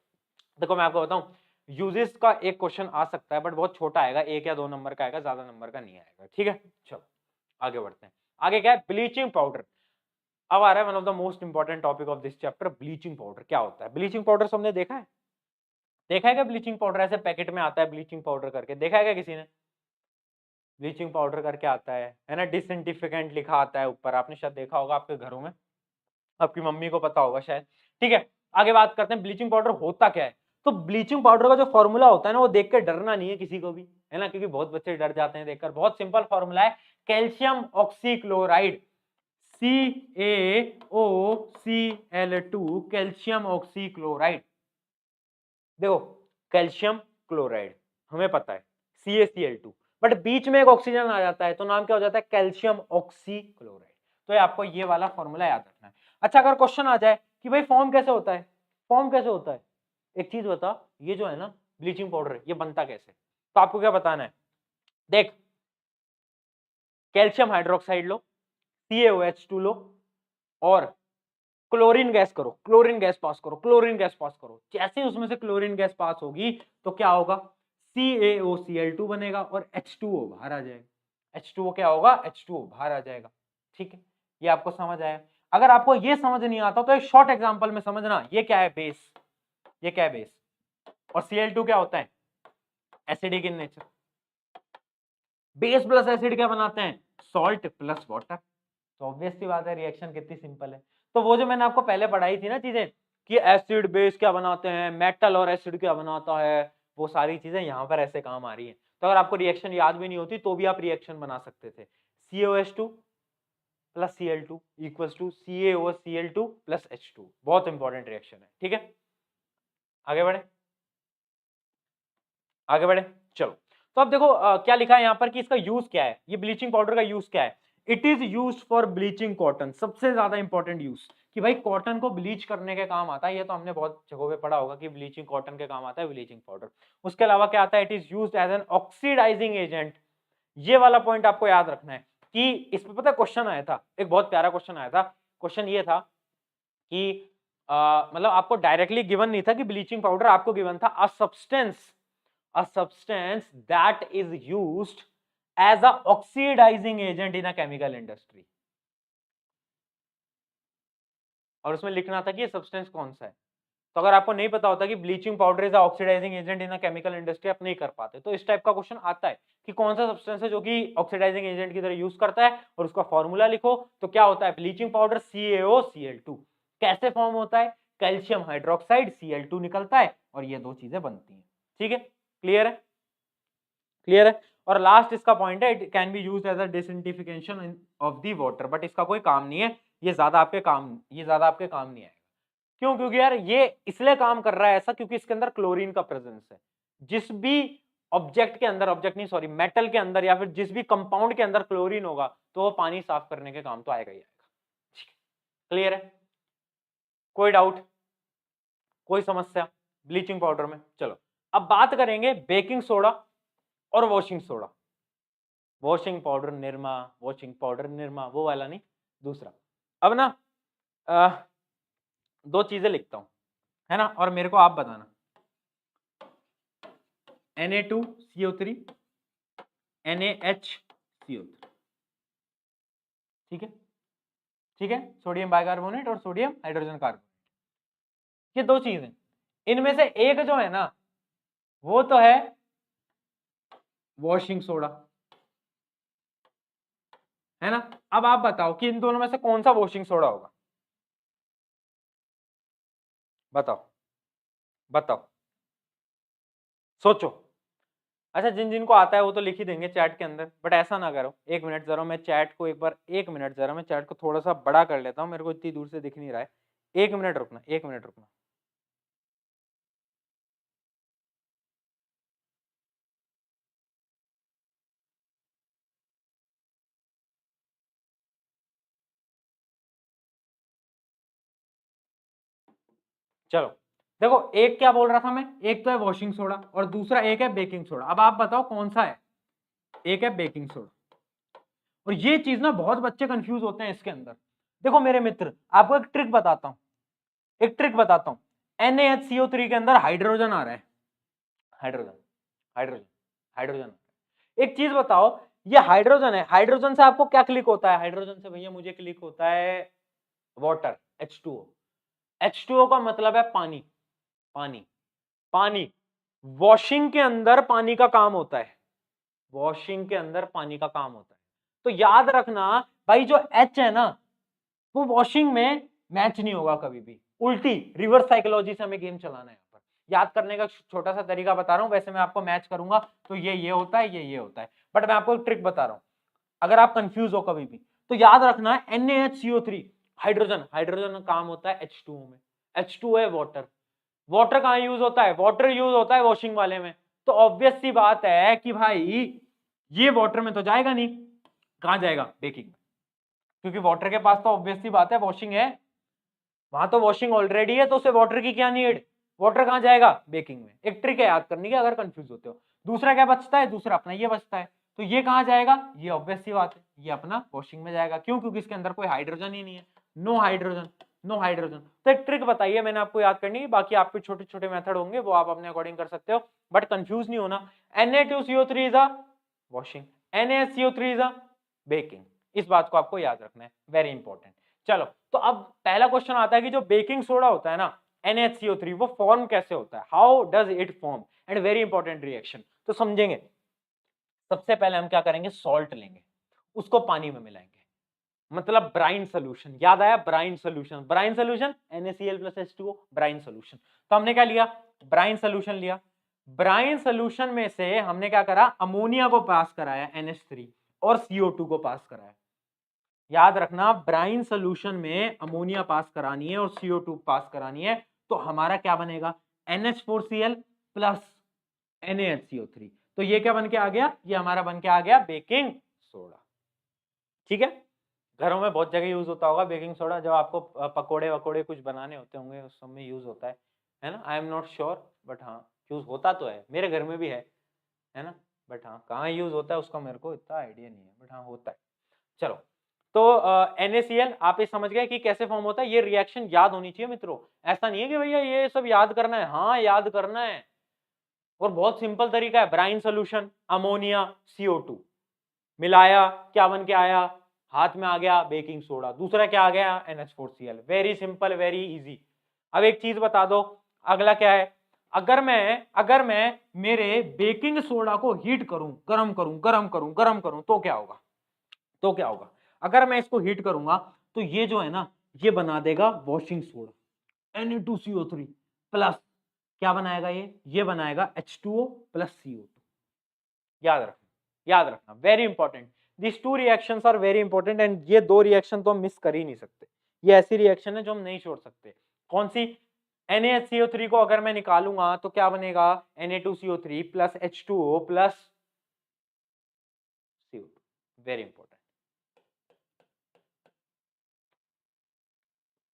देखो, मैं आपको बताऊं, यूजेस का एक क्वेश्चन आ सकता है, बट बहुत छोटा आएगा, 1 या 2 नंबर का आएगा, ज्यादा नंबर का नहीं आएगा, ठीक है। चलो आगे बढ़ते हैं। आगे क्या है, ब्लीचिंग पाउडर। अब आ रहा है one of the most important topic of this chapter, bleaching powder क्या होता है। ब्लीचिंग पाउडर सबने देखा है, देखा है क्या? ब्लीचिंग पाउडर ऐसे पैकेट में आता है, ब्लीचिंग पाउडर करके, देखा है क्या किसी ने? ब्लीचिंग पाउडर करके आता है ना, डिसइंफिकेंट लिखा आता है ऊपर, आपने शायद देखा होगा आपके घरों में, आपकी मम्मी को पता होगा शायद। ठीक है, आगे बात करते हैं ब्लीचिंग पाउडर होता क्या है। तो ब्लीचिंग पाउडर का जो फॉर्मूला होता है ना, वो देख के डरना नहीं है किसी को भी, है ना, क्योंकि बहुत बच्चे डर जाते हैं देखकर। बहुत सिंपल फॉर्मूला है, calcium oxychloride, CaOCl2, calcium oxychloride. देखो, कैल्शियम क्लोराइड हमें पता है CaCl2, बट बीच में एक ऑक्सीजन आ जाता है, तो नाम क्या हो जाता है, कैल्शियम ऑक्सीक्लोराइड। तो ये आपको ये वाला फॉर्मूला याद रखना है। अच्छा, अगर क्वेश्चन आ जाए कि भाई फॉर्म कैसे होता है, फॉर्म कैसे होता है, एक चीज बता, ये जो है ना ब्लीचिंग पाउडर, ये बनता कैसे? तो आपको क्या बताना है, देख, कैल्शियम हाइड्रोक्साइड लो, CaOH2 लो, और क्लोरीन गैस करो, क्लोरीन गैस पास करो, क्लोरीन गैस पास करो। जैसे ही उसमें से क्लोरीन गैस पास होगी तो क्या होगा, CaOCl2 बनेगा और H2O बाहर आ जाएगा। H2O क्या होगा, H2O बाहर आ जाएगा। ठीक है, ये आपको समझ आया। अगर आपको ये समझ नहीं आता तो एक शॉर्ट एग्जांपल में समझना, ये क्या है, बेस, ये क्या है, बेस, और Cl2 क्या होता है, acidic in nature. Base plus acid क्या बनाते हैं, सॉल्ट प्लस वाटर। तो ऑब्वियस सी बात है, रिएक्शन कितनी सिंपल है। तो वो जो मैंने आपको पहले पढ़ाई थी ना चीजें, कि एसिड बेस क्या बनाते हैं, मेटल और एसिड क्या बनाता है, वो सारी चीजें यहाँ पर ऐसे काम आ रही हैं। तो अगर आपको रिएक्शन याद भी नहीं होती तो भी आप रिएक्शन बना सकते थे। COH2 plus Cl2 equals to CaOCl2 plus H2। बहुत इंपॉर्टेंट रिएक्शन है, ठीक है। आगे बढ़े, आगे बढ़े, चलो। तो अब देखो क्या लिखा है यहाँ पर कि इसका यूज क्या है, ये ब्लीचिंग पाउडर का यूज क्या है। It is use for bleaching cotton, सबसे ज्यादा इंपॉर्टेंट यूज, कि भाई कॉटन को ब्लीच करने के काम आता है। ये तो हमने बहुत जगहों पे पढ़ा होगा कि ब्लीचिंग कॉटन के काम आता है ब्लीचिंग पाउडर। उसके अलावा क्या आता है, it is use as an oxidizing agent. ये वाला पॉइंट आपको याद रखना है कि इस पर पता क्वेश्चन आया था, एक बहुत प्यारा क्वेश्चन आया था। क्वेश्चन ये था कि मतलब आपको डायरेक्टली गिवन नहीं था कि ब्लीचिंग पाउडर, आपको गिवन था a substance that is used as a oxidizing agent in a chemical industry, और उसमें लिखना था कि ये सब्सटेंस कौन सा है। तो अगर आपको नहीं पता होता कि bleaching powder is oxidizing agent in a chemical industry, आप नहीं कर पाते। तो इस टाइप का क्वेश्चन आता है कि कौन सा सब्सटेंस है जो कि ऑक्सीडाइजिंग एजेंट की तरह यूज करता है, और उसका फॉर्मूला लिखो। तो क्या होता है, ब्लीचिंग पाउडर CaOCl2। कैसे फॉर्म होता है, कैल्शियम हाइड्रोक्साइड, Cl2 निकलता है और ये दो चीजें बनती हैं। ठीक है, क्लियर है, क्लियर है। और लास्ट इसका पॉइंट है, it can be used as a disinfection of the water, but इसका कोई काम नहीं है, ये ज्यादा आपके काम नहीं आएगा। क्यों? क्योंकि यार ये इसलिए काम कर रहा है ऐसा क्योंकि इसके अंदर क्लोरीन का प्रेजेंस है। जिस भी ऑब्जेक्ट के अंदर, ऑब्जेक्ट नहीं सॉरी, मेटल के अंदर या फिर जिस भी कंपाउंड के अंदर क्लोरीन होगा तो वो पानी साफ करने के काम तो आएगा ही आएगा। क्लियर है? कोई डाउट, कोई समस्या ब्लीचिंग पाउडर में? चलो अब बात करेंगे बेकिंग सोडा और washing soda. Washing powder Nirma, washing powder Nirma, वो वाला नहीं, दूसरा। अब ना दो चीजें लिखता हूं, है ना, और मेरे को आप बताना। Na2CO3 NaHCO3, ठीक है? ठीक है, सोडियम बाइकार्बोनेट और सोडियम हाइड्रोजन कार्बोनेट, ये दो चीजें। इनमें से एक जो है ना वो तो है वॉशिंग सोडा, है ना। अब आप बताओ कि इन दोनों में से कौन सा वॉशिंग सोडा होगा? बताओ बताओ, सोचो। अच्छा, जिन जिनको आता है वो तो लिख ही देंगे चैट के अंदर, बट ऐसा ना करो। एक मिनट जरा, मैं चैट को एक बार, एक मिनट जरा, मैं चैट को थोड़ा सा बड़ा कर लेता हूँ, मेरे को इतनी दूर से दिख नहीं रहा है। एक मिनट रुकना, एक मिनट रुकना। चलो देखो, एक क्या बोल रहा था मैं, एक तो है वॉशिंग सोडा और दूसरा एक है बेकिंग सोडा। अब आप बताओ कौन सा है? एक है बेकिंग सोडा। और ये चीज ना बहुत बच्चे कंफ्यूज होते हैं इसके अंदर। देखो मेरे मित्र, आपको एक ट्रिक बताता हूं, एक ट्रिक बताता हूं। NaHCO3 के अंदर हाइड्रोजन आ रहा है, हाइड्रोजन, हाइड्रोजन, हाइड्रोजन। एक चीज बताओ, ये हाइड्रोजन है, हाइड्रोजन से आपको क्या क्लिक होता है? हाइड्रोजन से भैया मुझे क्लिक होता है वाटर, H2O। H2O का मतलब है पानी, पानी, पानी। वॉशिंग के अंदर पानी का काम होता है, वॉशिंग के अंदर पानी का काम होता है। तो याद रखना भाई, जो H है ना वो वॉशिंग में मैच नहीं होगा कभी भी। उल्टी रिवर्स साइकोलॉजी से हमें गेम चलाना है। यहाँ पर याद करने का छोटा सा तरीका बता रहा हूं, वैसे मैं आपको मैच करूंगा तो ये होता है, ये होता है, बट मैं आपको एक ट्रिक बता रहा हूं। अगर आप कंफ्यूज हो कभी भी तो याद रखना है NaHCO3 हाइड्रोजन, हाइड्रोजन का काम होता है H2O में। H2O है वाटर, वाटर कहां यूज होता है? वाटर यूज होता है वॉशिंग वाले में। तो ऑब्वियस सी बात है कि भाई ये वाटर में तो जाएगा नहीं, कहां जाएगा? बेकिंग में, क्योंकि वाटर के पास तो ऑब्वियस सी बात है वॉशिंग है, वहां तो वॉशिंग ऑलरेडी है, तो उसे वाटर की क्या नीड? वाटर कहां जाएगा? बेकिंग में। एक ट्रिक है याद करने की अगर कंफ्यूज होते हो। दूसरा क्या बचता है? दूसरा अपना ये बचता है, तो ये कहां जाएगा? ये ऑब्वियस सी बात है, ये अपना वॉशिंग में जाएगा। क्यों? क्योंकि इसके अंदर कोई हाइड्रोजन ही नहीं है, नो हाइड्रोजन, नो हाइड्रोजन। तो एक ट्रिक बताइए मैंने आपको याद करनी है, बाकी आपके छोटे छोटे मेथड होंगे वो आप अपने अकॉर्डिंग कर सकते हो, बट कंफ्यूज नहीं होना। Na2CO3 is a washing, NaCO3 is a baking. इस बात को आपको याद रखना है, वेरी इंपॉर्टेंट। चलो तो अब पहला क्वेश्चन आता है कि जो बेकिंग सोडा होता है ना NaCO3, वो फॉर्म कैसे होता है? How does it form? And very important reaction, तो समझेंगे। सबसे पहले हम क्या करेंगे? सॉल्ट लेंगे, उसको पानी में मिलाएंगे, मतलब ब्राइन सोल्यूशन। याद आया? Brine solution, brine solution NaCl+H2O, brine solution. तो हमने क्या लिया? ब्राइन सोल्यूशन लिया। ब्राइन सोल्यूशन में से हमने क्या करा? अमोनिया को पास कराया NH3 और CO2 को पास कराया। याद रखना, ब्राइन सोल्यूशन में अमोनिया पास करानी है और CO2 पास करानी है, तो हमारा क्या बनेगा? NH4Cl plus NaHCO3। तो ये क्या बन के आ गया? ये हमारा बन के आ गया बेकिंग सोडा। ठीक है, घरों में बहुत जगह यूज होता होगा बेकिंग सोडा, जब आपको पकोड़े वकोड़े कुछ बनाने होते होंगे उस समय यूज होता है ना। I am not sure, but हाँ यूज होता तो है, मेरे घर में भी है ना, बट हाँ कहाँ यूज होता है उसका मेरे को इतना आइडिया नहीं है, बट हाँ होता है। चलो तो NaCl आप ये समझ गए कि कैसे फॉर्म होता है। ये रिएक्शन याद होनी चाहिए मित्रों, ऐसा नहीं है कि भैया ये सब याद करना है, हाँ याद करना है। और बहुत सिंपल तरीका है, ब्राइन सोल्यूशन, अमोनिया, CO2 मिलाया, क्या बन के आया? हाथ में आ गया बेकिंग सोडा। दूसरा क्या आ गया? NH4Cl। Very simple, very easy. अब एक चीज बता दो, अगला क्या है? अगर मैं मेरे बेकिंग सोडा को हीट करूं, गरम करूं, गरम करूं, गरम करूं, तो क्या होगा? तो क्या होगा? अगर मैं इसको हीट करूंगा तो ये जो है ना, ये बना देगा वॉशिंग सोडा Na2CO3 प्लस क्या बनाएगा? ये बनाएगा H2O प्लस CO2। याद रखना, याद रखना, very important. This two reactions are very important, and ये दो रिएक्शन तो हम मिस कर ही नहीं सकते। ये ऐसी रिएक्शन है जो हम नहीं छोड़ सकते। कौन सी? NaHCO3 को अगर मैं निकालूंगा तो क्या बनेगा? Na2CO3 plus H2O plus CO2। Very important,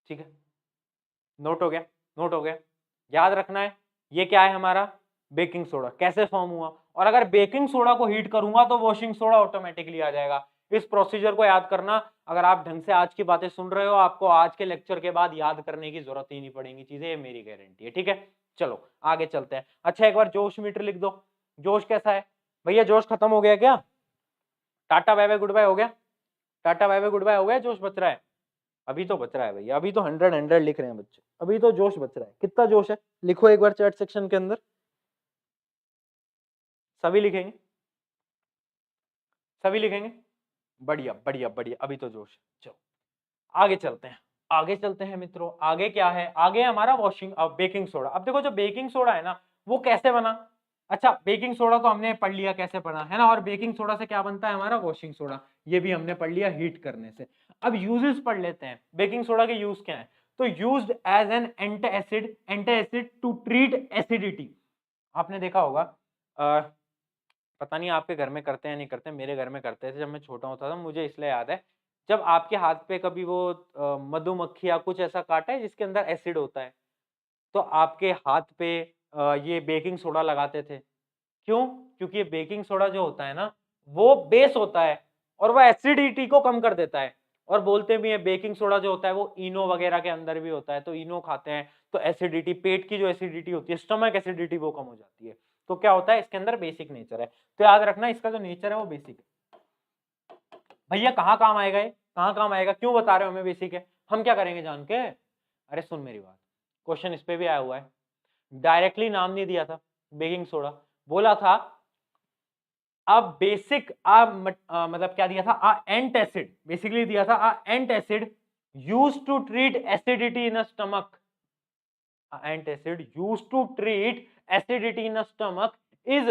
ठीक है, नोट हो गया? नोट हो गया, याद रखना है। ये क्या है हमारा? Baking soda. कैसे फॉर्म हुआ? और अगर बेकिंग सोडा को हीट करूंगा तो वॉशिंग सोडा ऑटोमेटिकली आ जाएगा। इस प्रोसीजर को याद करना। अगर आप ढंग से आज की बातें सुन रहे हो, आपको आज के लेक्चर के बाद याद करने की जरूरत ही नहीं पड़ेगी चीजें, ये मेरी गारंटी है, ठीक है। चलो आगे चलते हैं। अच्छा, एक बार जोश मीटर लिख दो। जोश कैसा है भैया? जोश खत्म हो गया क्या? Tata bye bye goodbye हो गया? Tata bye bye goodbye हो गया? जोश बच रहा है? अभी तो बच रहा है भैया, अभी तो 100 लिख रहे हैं बच्चे, अभी तो जोश बच रहा है। कितना जोश है लिखो एक बार चैट सेक्शन के अंदर। सभी लिखेंगे? सभी लिखेंगे? बढ़िया बढ़िया बढ़िया, अभी तो जोश है। चलो आगे चलते हैं, आगे चलते हैं मित्रों। आगे क्या है? आगे हमारा वॉशिंग बेकिंग सोडा। अब देखो जो बेकिंग सोडा है ना, वो कैसे बना? अच्छा, बेकिंग सोडा तो हमने पढ़ लिया कैसे बना, है ना। और बेकिंग सोडा से क्या बनता है हमारा? Washing soda. ये भी हमने पढ़ लिया हीट करने से। अब यूजेस पढ़ लेते हैं। बेकिंग सोडा के यूज क्या है? तो used as an antacid to treat acidity. आपने देखा होगा, पता नहीं आपके घर में करते हैं नहीं करते, मेरे घर में करते थे जब मैं छोटा होता था। मुझे इसलिए याद है, जब आपके हाथ पे कभी वो मधुमक्खी या कुछ ऐसा काटा है जिसके अंदर एसिड होता है, तो आपके हाथ पे ये बेकिंग सोडा लगाते थे। क्यों? क्योंकि ये बेकिंग सोडा जो होता है ना, वो बेस होता है और वो एसिडिटी को कम कर देता है। और बोलते भी है बेकिंग सोडा जो होता है वो इनो वगैरह के अंदर भी होता है, तो इनो खाते हैं तो एसिडिटी, पेट की जो एसिडिटी होती है, स्टमक एसिडिटी, वो कम हो जाती है। तो क्या होता है, इसके अंदर बेसिक नेचर है। तो याद रखना इसका जो नेचर है वो बेसिक है। भैया कहाँ काम आएगा ये? कहाँ काम आएगा? क्यों बता रहे हो हमें बेसिक है? हम क्या करेंगे जान के? अरे सुन मेरी बात, क्वेश्चन इस पे भी आया हुआ है। डायरेक्टली नाम नहीं दिया था बेकिंग सोडा, बोला था अब बेसिक मतलब क्या दिया था? एंट एसिड, बेसिकली दिया था antacid used to treat acidity in a stomach. Antacid used to treat acidity in a stomach is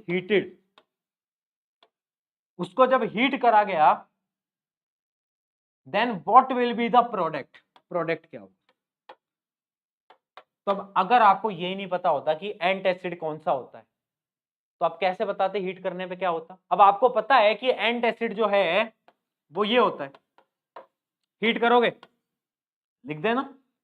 heated। उसको जब हीट करा गया, then what will be the product? Product क्या होगा? तो अब अगर आपको यही नहीं पता होता कि एंटासिड कौन सा होता है, तो आप कैसे बताते हीट करने पे क्या होता? अब आपको पता है कि एंटासिड जो है वो ये होता है। हीट करोगे, लिख देना।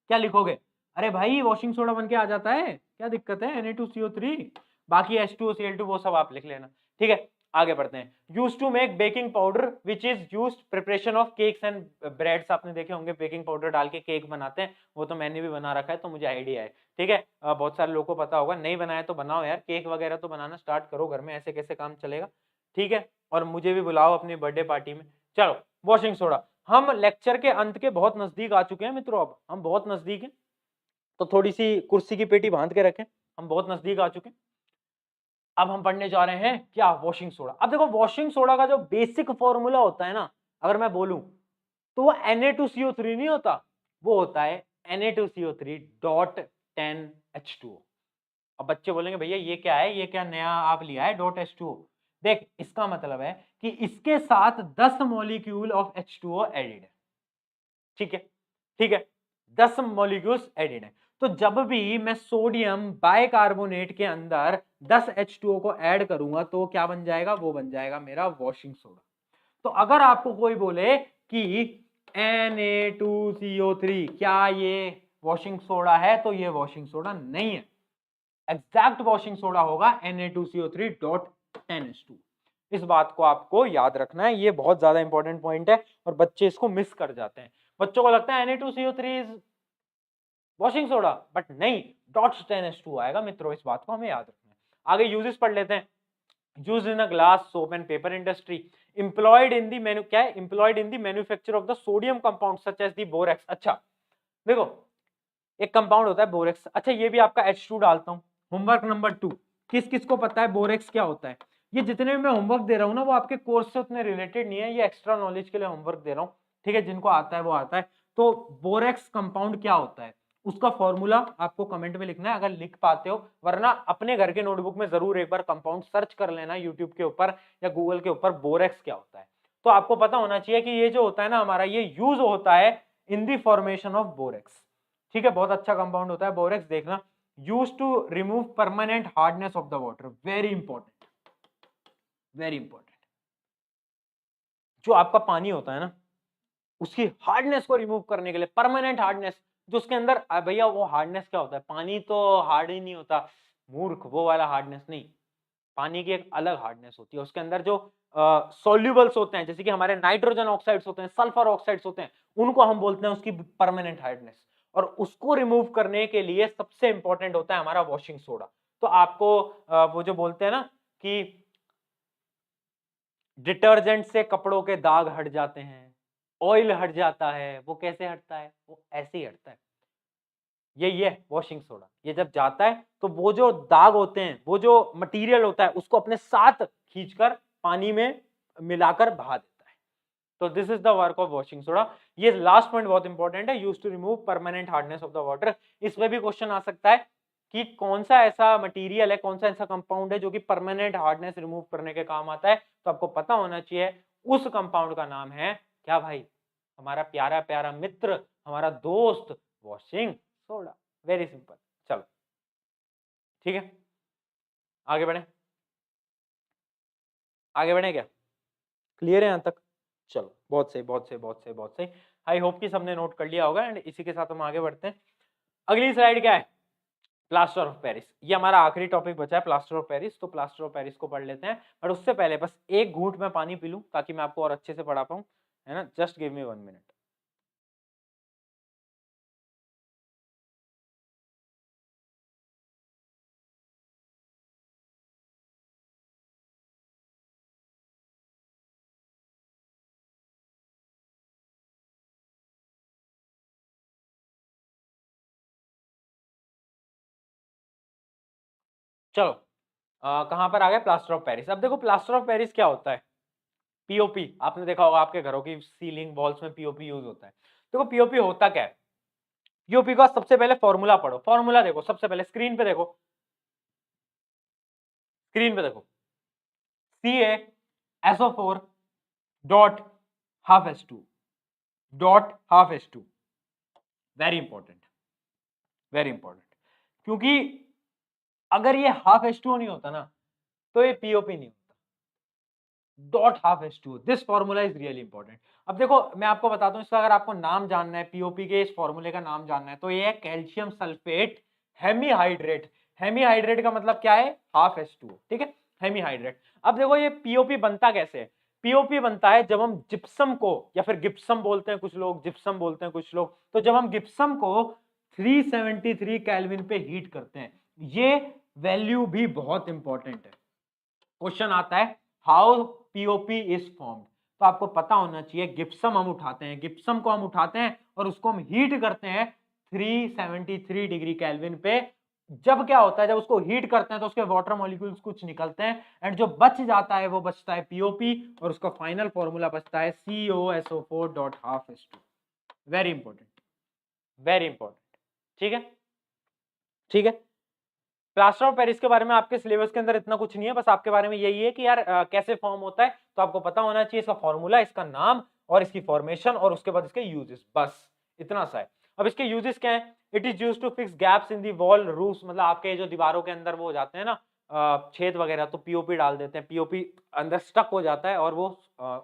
क्या लिखोगे? अरे भाई वॉशिंग सोडा बन के आ जाता है, क्या दिक्कत है? Na2CO3, बाकी H2OCl2 वो सब आप लिख लेना, ठीक है। आगे बढ़ते हैं। Use to make baking powder which is use preparation of cakes and breads. आपने देखे होंगे बेकिंग पाउडर डाल के केक बनाते हैं, वो तो मैंने भी बना रखा है तो मुझे आइडिया है, ठीक है। बहुत सारे लोगों को पता होगा, नहीं बनाया तो बनाओ यार, केक वगैरह तो बनाना स्टार्ट करो घर में, ऐसे कैसे काम चलेगा, ठीक है। और मुझे भी बुलाओ अपनी बर्थडे पार्टी में। चलो वॉशिंग सोडा, हम लेक्चर के अंत के बहुत नजदीक आ चुके हैं मित्रों, अब हम बहुत नजदीक हैं, तो थोड़ी सी कुर्सी की पेटी बांध के रखें, हम बहुत नजदीक आ चुके हैं। अब हम पढ़ने जा रहे हैं क्या? Washing soda. अब देखो वॉशिंग सोडा का जो बेसिक फॉर्मूला होता है ना, अगर मैं बोलूं तो वो Na2CO3 नहीं होता, वो होता है Na2CO3.10H2O। अब बच्चे बोलेंगे भैया ये क्या है, ये क्या नया आप लिया है .H2O? देख इसका मतलब है कि इसके साथ 10 मॉलिक्यूल ऑफ H2O एडेड है, ठीक है, ठीक है, 10 मॉलिक्यूल्स एडेड है। तो जब भी मैं सोडियम बाइकार्बोनेट के अंदर 10 H2O को ऐड करूंगा तो क्या बन जाएगा? वो बन जाएगा मेरा वॉशिंग सोडा। तो अगर आपको कोई बोले कि Na2CO3 क्या ये वॉशिंग सोडा है, तो ये वॉशिंग सोडा नहीं है। एग्जैक्ट वॉशिंग सोडा होगा Na2CO3.10H2। इस बात को आपको याद रखना है, ये बहुत ज्यादा इंपॉर्टेंट पॉइंट है और बच्चे इसको मिस कर जाते हैं। बच्चों को लगता है Na2CO3 is washing soda, but नहीं, .10H2 आएगा मित्रों, इस बात को हमें याद रखना है। आगे यूजेस पढ़ लेते हैं। Use in a glass soap and paper industry, employed in the manu क्या है? Employed in the manufacture of the sodium compound such as the borax. अच्छा देखो एक कंपाउंड होता है बोरेक्स, अच्छा ये भी आपका H2 डालता हूं। होमवर्क नंबर 2, किस किस को पता है बोरेक्स क्या होता है? ये जितने भी मैं होमवर्क दे रहा हूं ना, वो आपके कोर्स से उतने रिलेटेड नहीं है, ये एक्स्ट्रा नॉलेज के लिए होमवर्क दे रहा हूं, ठीक है। जिनको आता है वो आता है। तो बोरेक्स कंपाउंड क्या होता है, उसका फॉर्मूला आपको कमेंट में लिखना है अगर लिख पाते हो, वरना अपने घर के नोटबुक में जरूर एक बार कंपाउंड सर्च कर लेना यूट्यूब के ऊपर या गूगल के ऊपर, बोरेक्स क्या होता है। तो आपको पता होना चाहिए कि ये जो होता है ना हमारा, ये यूज होता है in the formation of borax. ठीक है, बहुत अच्छा कंपाउंड होता है बोरेक्स, देखना। Used to remove permanent hardness of the water, very important, very important. जो आपका पानी होता है ना, उसकी हार्डनेस को रिमूव करने के लिए, परमानेंट हार्डनेस, जो उसके अंदर, भैया वो हार्डनेस क्या होता है, पानी तो हार्ड ही नहीं होता, मूर्ख, वो वाला हार्डनेस नहीं। पानी की एक अलग हार्डनेस होती है, उसके अंदर जो सॉल्यूबल्स होते हैं, जैसे कि हमारे नाइट्रोजन ऑक्साइड्स होते हैं, सल्फर ऑक्साइड्स होते हैं, उनको हम बोलते हैं उसकी परमानेंट हार्डनेस। और उसको रिमूव करने के लिए सबसे इंपॉर्टेंट होता है हमारा वॉशिंग सोडा। तो आपको वो जो बोलते हैं ना कि डिटर्जेंट से कपड़ों के दाग हट जाते हैं, ऑयल हट जाता है, वो कैसे हटता है, वो ऐसे ही हटता है। ये वॉशिंग सोडा, ये जब जाता है तो वो जो दाग होते हैं, वो जो मटेरियल होता है, उसको अपने साथ खींचकर पानी में मिलाकर बहा देता है। तो this is the work of washing soda. ये लास्ट पॉइंट बहुत इंपॉर्टेंट है, used to remove permanent hardness of the water. इसमें भी क्वेश्चन आ सकता है कि कौन सा ऐसा मटेरियल है, कौन सा ऐसा कंपाउंड है जो कि परमानेंट हार्डनेस रिमूव करने के काम आता है। तो आपको पता होना चाहिए उस कंपाउंड का नाम है क्या भाई, हमारा प्यारा प्यारा मित्र, हमारा दोस्त, वॉशिंग सोडा। Very simple. चलो ठीक है, आगे बढ़े, आगे बढ़े क्या, क्लियर है यहां तक? चलो बहुत सही, बहुत सही, बहुत सही, बहुत सही। आई होप कि सबने नोट कर लिया होगा। एंड इसी के साथ हम आगे बढ़ते हैं। अगली स्लाइड क्या है, प्लास्टर ऑफ पेरिस। ये हमारा आखिरी टॉपिक बचा है, प्लास्टर ऑफ पेरिस। तो प्लास्टर ऑफ पेरिस को पढ़ लेते हैं, और उससे पहले बस एक घूंट में पानी पी लूं ताकि मैं आपको और अच्छे से पढ़ा पाऊं, है ना। Just give me 1 minute. चलो कहां पर आ गए, प्लास्टर ऑफ पेरिस। अब देखो प्लास्टर ऑफ पेरिस क्या होता है, पीओपी। आपने देखा होगा आपके घरों की सीलिंग वॉल्स में पीओपी यूज होता है। देखो पीओपी होता क्या है, पीओपी का सबसे पहले फॉर्मूला पढ़ो। फॉर्मूला देखो, सबसे पहले स्क्रीन पे देखो, स्क्रीन पे देखो, CaSO4 dot half H2 dot half H2। Very important, very important, क्योंकि अगर ये हाफ H2 नहीं होता ना, तो ये पीओपी नहीं होता। Dot half H2, this formula is really important. अब देखो मैं आपको बताता हूं, इसका अगर आपको नाम जानना है, पीओपी के इस फॉर्मूले का नाम जानना है, तो ये है कैल्शियम सल्फेट हेमीहाइड्रेट। हेमीहाइड्रेट का मतलब क्या है, हाफ H2, ठीक है, हेमीहाइड्रेट। अब देखो ये पीओपी बनता कैसे है, पीओपी बनता है जब हम जिप्सम को, या फिर गिप्सम बोलते हैं कुछ लोग, जिप्सम बोलते हैं कुछ लोग, तो जब हम गिप्सम को 373 केल्विन पे हीट करते हैं। ये वैल्यू भी बहुत इंपॉर्टेंट है। क्वेश्चन आता है हाउ पीओपी इज फॉर्म्ड, तो आपको पता होना चाहिए, गिप्सम हम उठाते हैं, गिप्सम को हम उठाते हैं और उसको हम हीट करते हैं 373 डिग्री केल्विन पे। जब क्या होता है, जब उसको हीट करते हैं तो उसके वाटर मॉलिक्यूल्स कुछ निकलते हैं, एंड जो बच जाता है वो बचता है पीओपी, और उसका फाइनल फॉर्मूला बचता है COSO4 dot half H2। Very important, very important, ठीक है, ठीक है। प्लास्टर ऑफ पेरिस के बारे में आपके सिलेबस के अंदर इतना कुछ नहीं है, बस आपके बारे में यही है कि यार कैसे फॉर्म होता है, तो आपको पता होना चाहिए इसका फॉर्मूला, इसका नाम, और इसकी फॉर्मेशन, और उसके बाद इसके यूजेस, बस इतना सा है। अब इसके यूजेस क्या है, it is used to fix gaps in the wall roofs, मतलब आपके जो दीवारों के अंदर वो हो जाते हैं ना छेद वगैरह, तो पीओपी डाल देते हैं, पीओपी अंदर स्टक हो जाता है और वो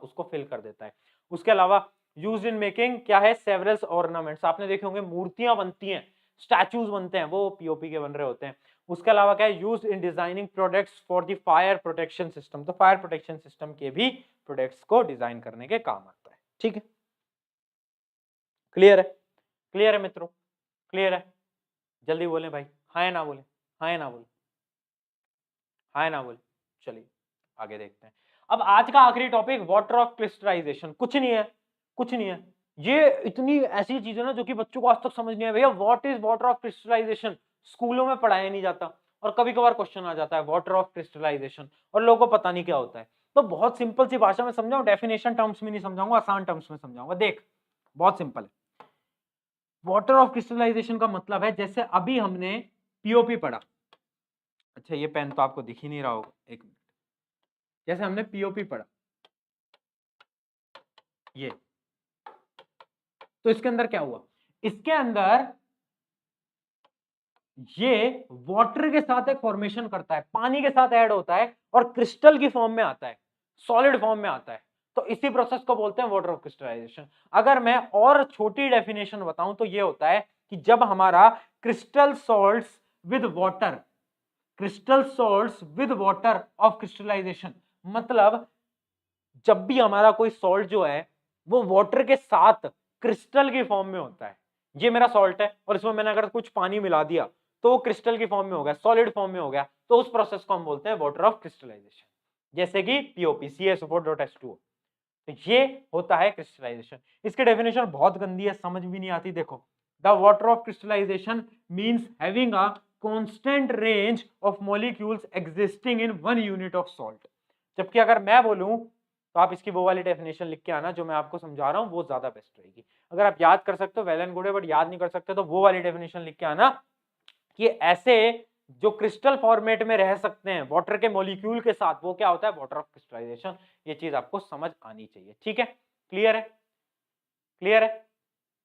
उसको फिल कर देता है। उसके अलावा यूज्ड इन मेकिंग क्या है, सेवरल ऑर्नामेंट्स, आपने देखे होंगे मूर्तियां बनती हैं, स्टैचूज बनते हैं, वो पीओपी के बन रहे होते हैं। उसके अलावा क्या है, use in designing products for the fire protection system, तो फायर प्रोटेक्शन सिस्टम के भी प्रोडक्ट्स को डिजाइन करने के काम आता है। ठीक है, क्लियर है, क्लियर है मित्रों, क्लियर है? जल्दी बोले भाई, हाँ या ना बोले, हाँ या ना बोले, हाँ या ना बोले। चलिए आगे देखते हैं। अब आज का आखिरी टॉपिक, वाटर ऑफ क्रिस्टलाइजेशन। कुछ नहीं है, कुछ नहीं है, ये इतनी ऐसी चीज है ना जो कि बच्चों को आज तक समझ नहीं है। भैया what is water of crystallization, स्कूलों में पढ़ाया नहीं जाता, और कभी कभार क्वेश्चन आ जाता है वाटर ऑफ क्रिस्टलाइजेशन, और लोगों को पता नहीं क्या होता है। तो बहुत सिंपल सी भाषा में समझाऊं, डेफिनेशन टर्म्स में नहीं समझाऊंगा, आसान टर्म्स में समझाऊंगा। देख बहुत सिंपल है, वाटर ऑफ क्रिस्टलाइजेशन का मतलब है, जैसे अभी हमने पीओपी पढ़ा, अच्छा ये पेन तो आपको दिख ही नहीं रहा होगा, एक मिनट, जैसे हमने पीओपी पढ़ा, ये तो इसके अंदर क्या हुआ, इसके अंदर ये वाटर के साथ एक फॉर्मेशन करता है, पानी के साथ ऐड होता है और क्रिस्टल की फॉर्म में आता है, सॉलिड फॉर्म में आता है। तो इसी प्रोसेस को बोलते हैं वाटर ऑफ क्रिस्टलाइजेशन। अगर मैं और छोटी डेफिनेशन बताऊं तो ये होता है कि जब हमारा crystal salts with water, crystal salts with water of crystallization, मतलब जब भी हमारा कोई सॉल्ट जो है वो वाटर के साथ क्रिस्टल की फॉर्म में होता है। ये मेरा सॉल्ट है और इसमें मैंने अगर कुछ पानी मिला दिया तो वो क्रिस्टल की फॉर्म में हो गया, सॉलिड फॉर्म में हो गया, तो उस प्रोसेस को हम बोलते हैं वाटर ऑफ क्रिस्टलाइजेशन, जैसे कि पीओपी CaSO4.H2O। तो ये होता है क्रिस्टलाइजेशन। इसकी डेफिनेशन बहुत गंदी है, समझ भी नहीं आती। देखो, the water of crystallization means having a constant range of molecules existing in 1 unit of salt. जबकि अगर मैं बोलूं तो आप इसकी वो वाली डेफिनेशन लिख के आना जो मैं आपको समझा रहा हूं, वो ज्यादा बेस्ट रहेगी। अगर आप याद कर सकते हो वेल एंड गुड है, बट याद नहीं कर सकते तो वो वाली डेफिनेशन लिख के आना कि ऐसे जो क्रिस्टल फॉर्मेट में रह सकते हैं वाटर के मॉलिक्यूल के साथ, वो क्या होता है, वाटर ऑफ क्रिस्टलाइजेशन। ये चीज आपको समझ आनी चाहिए, ठीक है? क्लियर है? क्लियर है?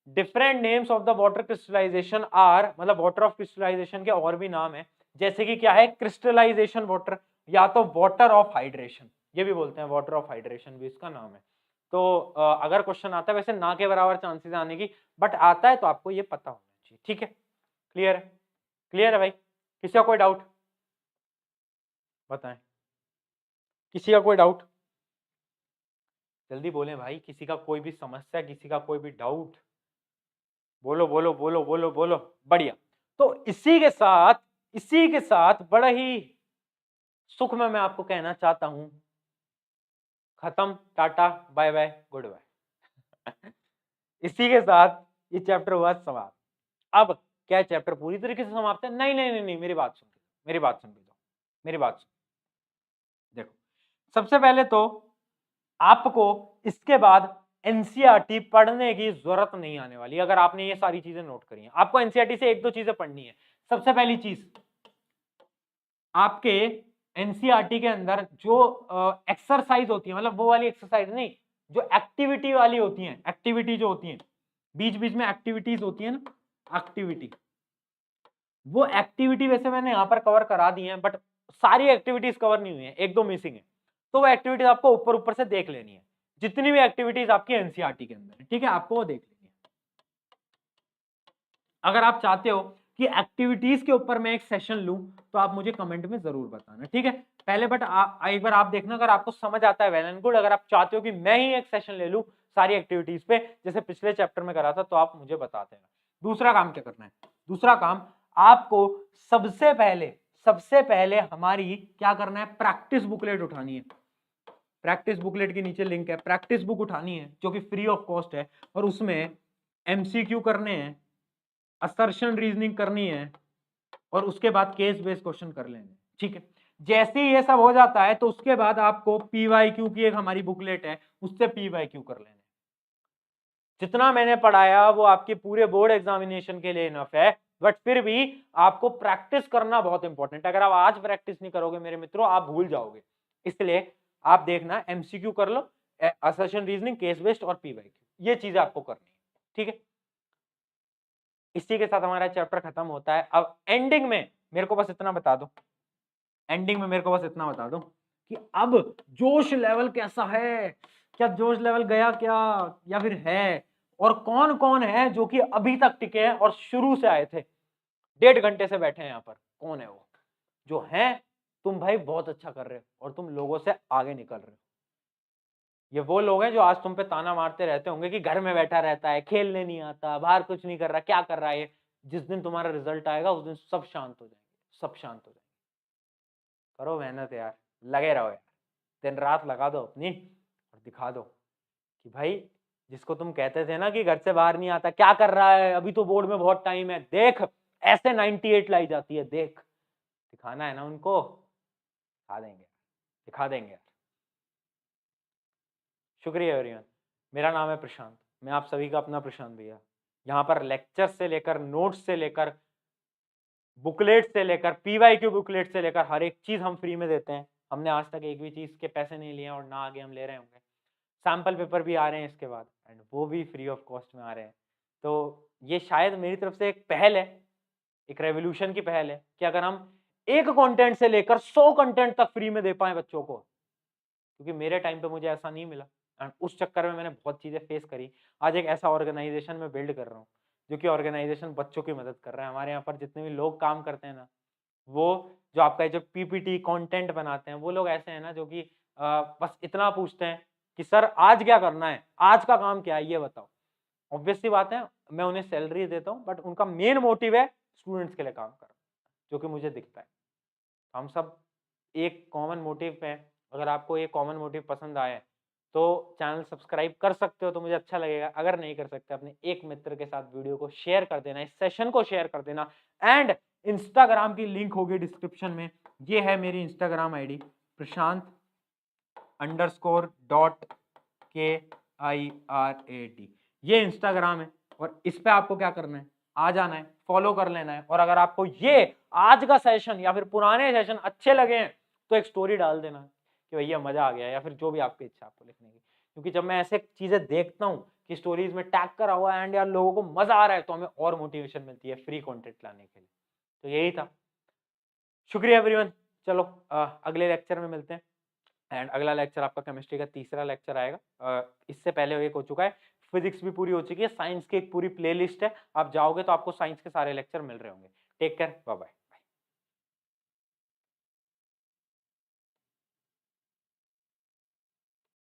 Different names of the water crystallization are, मतलब वाटर ऑफ क्रिस्टलाइजेशन के और भी नाम है, जैसे कि क्या है, क्रिस्टलाइजेशन वाटर, या तो वाटर ऑफ हाइड्रेशन, ये भी बोलते हैं, वाटर ऑफ हाइड्रेशन भी इसका नाम है। तो अगर क्वेश्चन आता है, वैसे ना के बराबर चांसेस आने की, बट आता है तो आपको ये पता होना चाहिए, ठीक है? क्लियर है? क्लियर है भाई? किसी का कोई डाउट बताएं, किसी का कोई डाउट जल्दी बोलें भाई, किसी का कोई भी समस्या, किसी का कोई भी डाउट, बोलो बोलो बोलो बोलो बोलो। बढ़िया। तो इसी के साथ बड़ा ही सुख में मैं आपको कहना चाहता हूं, खत्म, tata bye bye goodbye. इसी के साथ ये चैप्टर हुआ समाप्त। अब क्या चैप्टर पूरी तरीके से समाप्त है? नहीं नहीं नहीं नहीं, मेरी बात सुन, मेरी बात सुन लो, मेरी बात सुन। देखो, सबसे पहले तो आपको इसके बाद एनसीईआरटी पढ़ने की जरूरत नहीं आने वाली, अगर आपने ये सारी चीजें नोट करी हैं। आपको एनसीईआरटी से एक दो चीजें पढ़नी है। सबसे पहली चीज, आपके एनसीईआरटी के अंदर जो एक्सरसाइज होती है, मतलब वो वाली एक्सरसाइज नहीं, जो एक्टिविटी वाली होती है, एक्टिविटी जो होती है बीच बीच में एक्टिविटीज होती है ना, एक्टिविटी, वो एक्टिविटी वैसे मैंने यहां पर कवर करा दी है, बट सारी एक्टिविटीज कवर नहीं हुई है, एक दो मिसिंग है, तो वो एक्टिविटीज आपको ऊपर ऊपर से देख लेनी है, जितनी भी एक्टिविटीज आपकी एनसीईआरटी के अंदर है, ठीक है? आपको वो देख लेनी है। अगर आप चाहते हो कि एक्टिविटीज के ऊपर मैं एक सेशन लूं तो आप मुझे कमेंट में जरूर बताना, ठीक है? पहले बट एक बार आप देखना, अगर आपको समझ आता है वेल एंड गुड। अगर आप चाहते हो कि मैं ही एक सेशन ले लूं सारी एक्टिविटीज पे, जैसे पिछले चैप्टर में करा था, तो आप मुझे बता देना। दूसरा काम क्या करना है? दूसरा काम आपको सबसे पहले हमारी क्या करना है, प्रैक्टिस बुकलेट उठानी है। प्रैक्टिस बुकलेट के नीचे लिंक है, प्रैक्टिस बुक उठानी है जो कि फ्री ऑफ कॉस्ट है, और उसमें एमसीक्यू करने हैं, असर्शन रीजनिंग करनी है, और उसके बाद केस बेस्ड क्वेश्चन कर लेंगे, ठीक है? जैसे ही ये सब हो जाता है तो उसके बाद आपको पीवाईक्यू की एक हमारी बुकलेट है, उससे पीवाईक्यू कर लेंगे। जितना मैंने पढ़ाया वो आपके पूरे बोर्ड एग्जामिनेशन के लिए इनफ है, बट फिर भी आपको प्रैक्टिस करना बहुत इंपॉर्टेंट है। अगर आप आज प्रैक्टिस नहीं करोगे मेरे मित्रों, आप भूल जाओगे। इसलिए आप देखना, एमसीक्यू कर लो, असर्शन रीजनिंग, केस बेस्ड और पीवाईक्यू, ये चीजें आपको करनी है, ठीक है? इसी के साथ हमारा चैप्टर खत्म होता है। अब एंडिंग में मेरे को बस इतना बता दो, एंडिंग में मेरे को बस इतना बता दो कि अब जोश लेवल कैसा है, क्या जोश लेवल गया क्या, या फिर है, और कौन कौन है जो कि अभी तक टिके हैं और शुरू से आए थे, 1.5 घंटे से बैठे हैं यहाँ पर, कौन है वो जो है? तुम भाई बहुत अच्छा कर रहे हो और तुम लोगों से आगे निकल रहे हो। ये वो लोग हैं जो आज तुम पे ताना मारते रहते होंगे कि घर में बैठा रहता है, खेलने नहीं आता, बाहर कुछ नहीं कर रहा, क्या कर रहा है ये। जिस दिन तुम्हारा रिजल्ट आएगा उस दिन सब शांत हो जाएंगे, सब शांत हो जाएंगे। करो मेहनत यार, लगे रहो यार, दिन रात लगा दो अपनी, और दिखा दो कि भाई जिसको तुम कहते थे ना कि घर से बाहर नहीं आता, क्या कर रहा है, अभी तो बोर्ड में बहुत टाइम है, देख ऐसे 98 लाई जाती है, देख। दिखाना है ना उनको, दिखा देंगे, दिखा देंगे। शुक्रिया एवरीवन। मेरा नाम है प्रशांत, मैं आप सभी का अपना प्रशांत भैया। यहाँ पर लेक्चर से लेकर, नोट्स से लेकर, बुकलेट से लेकर, पीवाईक्यू बुकलेट से लेकर, हर एक चीज हम फ्री में देते हैं। हमने आज तक एक भी चीज के पैसे नहीं लिए और ना आगे हम ले रहे होंगे। सैंपल पेपर भी आ रहे हैं इसके बाद, एंड वो भी फ्री ऑफ कॉस्ट में आ रहे हैं। तो ये शायद मेरी तरफ से एक पहल है, एक रेवोल्यूशन की पहल है कि अगर हम एक कंटेंट से लेकर 100 कंटेंट तक फ्री में दे पाएँ बच्चों को, क्योंकि मेरे टाइम पे मुझे ऐसा नहीं मिला एंड उस चक्कर में मैंने बहुत चीज़ें फेस करी। आज एक ऐसा ऑर्गेनाइज़ेशन मैं बिल्ड कर रहा हूँ, जो कि ऑर्गेनाइज़ेशन बच्चों की मदद कर रहा है। हमारे यहाँ पर जितने भी लोग काम करते हैं ना, वो जो आपका जो पीपीटी कंटेंट बनाते हैं, वो लोग ऐसे हैं ना जो कि बस इतना पूछते हैं कि सर आज क्या करना है? आज का काम क्या है ये बताओ। ऑब्वियस सी बात है, मैं उन्हें सैलरी देता हूँ बट उनका मेन मोटिव है स्टूडेंट्स के लिए काम करना, जो कि मुझे दिखता है। हम सब एक कॉमन मोटिव पे हैं। अगर आपको ये कॉमन मोटिव पसंद आया है, तो चैनल सब्सक्राइब कर सकते हो तो मुझे अच्छा लगेगा। अगर नहीं कर सकते, अपने एक मित्र के साथ वीडियो को शेयर कर देना, इस सेशन को शेयर कर देना एंड इंस्टाग्राम की लिंक होगी डिस्क्रिप्शन में। ये है मेरी इंस्टाग्राम आईडी prashant_KIRAT। ये इंस्टाग्राम है और इस पे आपको क्या करना है, आ जाना है, फॉलो कर लेना है। और अगर आपको ये आज का सेशन या फिर पुराने सेशन अच्छे लगे हैं तो एक स्टोरी डाल देना कि भैया मजा आ गया, या फिर जो भी आपकी इच्छा आपको लिखने की। क्योंकि जब मैं ऐसे चीजें देखता हूँ कि स्टोरीज में टैग करा हुआ है एंड यार लोगों को मजा आ रहा है, तो हमें और मोटिवेशन मिलती है फ्री कंटेंट लाने के लिए। तो यही था। शुक्रिया एवरीवन। चलो अगले लेक्चर में मिलते हैं एंड अगला लेक्चर आपका केमिस्ट्री का तीसरा लेक्चर आएगा। इससे पहले एक हो चुका है, फिजिक्स भी पूरी हो चुकी है, साइंस की एक पूरी प्लेलिस्ट है। आप जाओगे तो आपको साइंस के सारे लेक्चर मिल रहे होंगे। Take care, bye bye.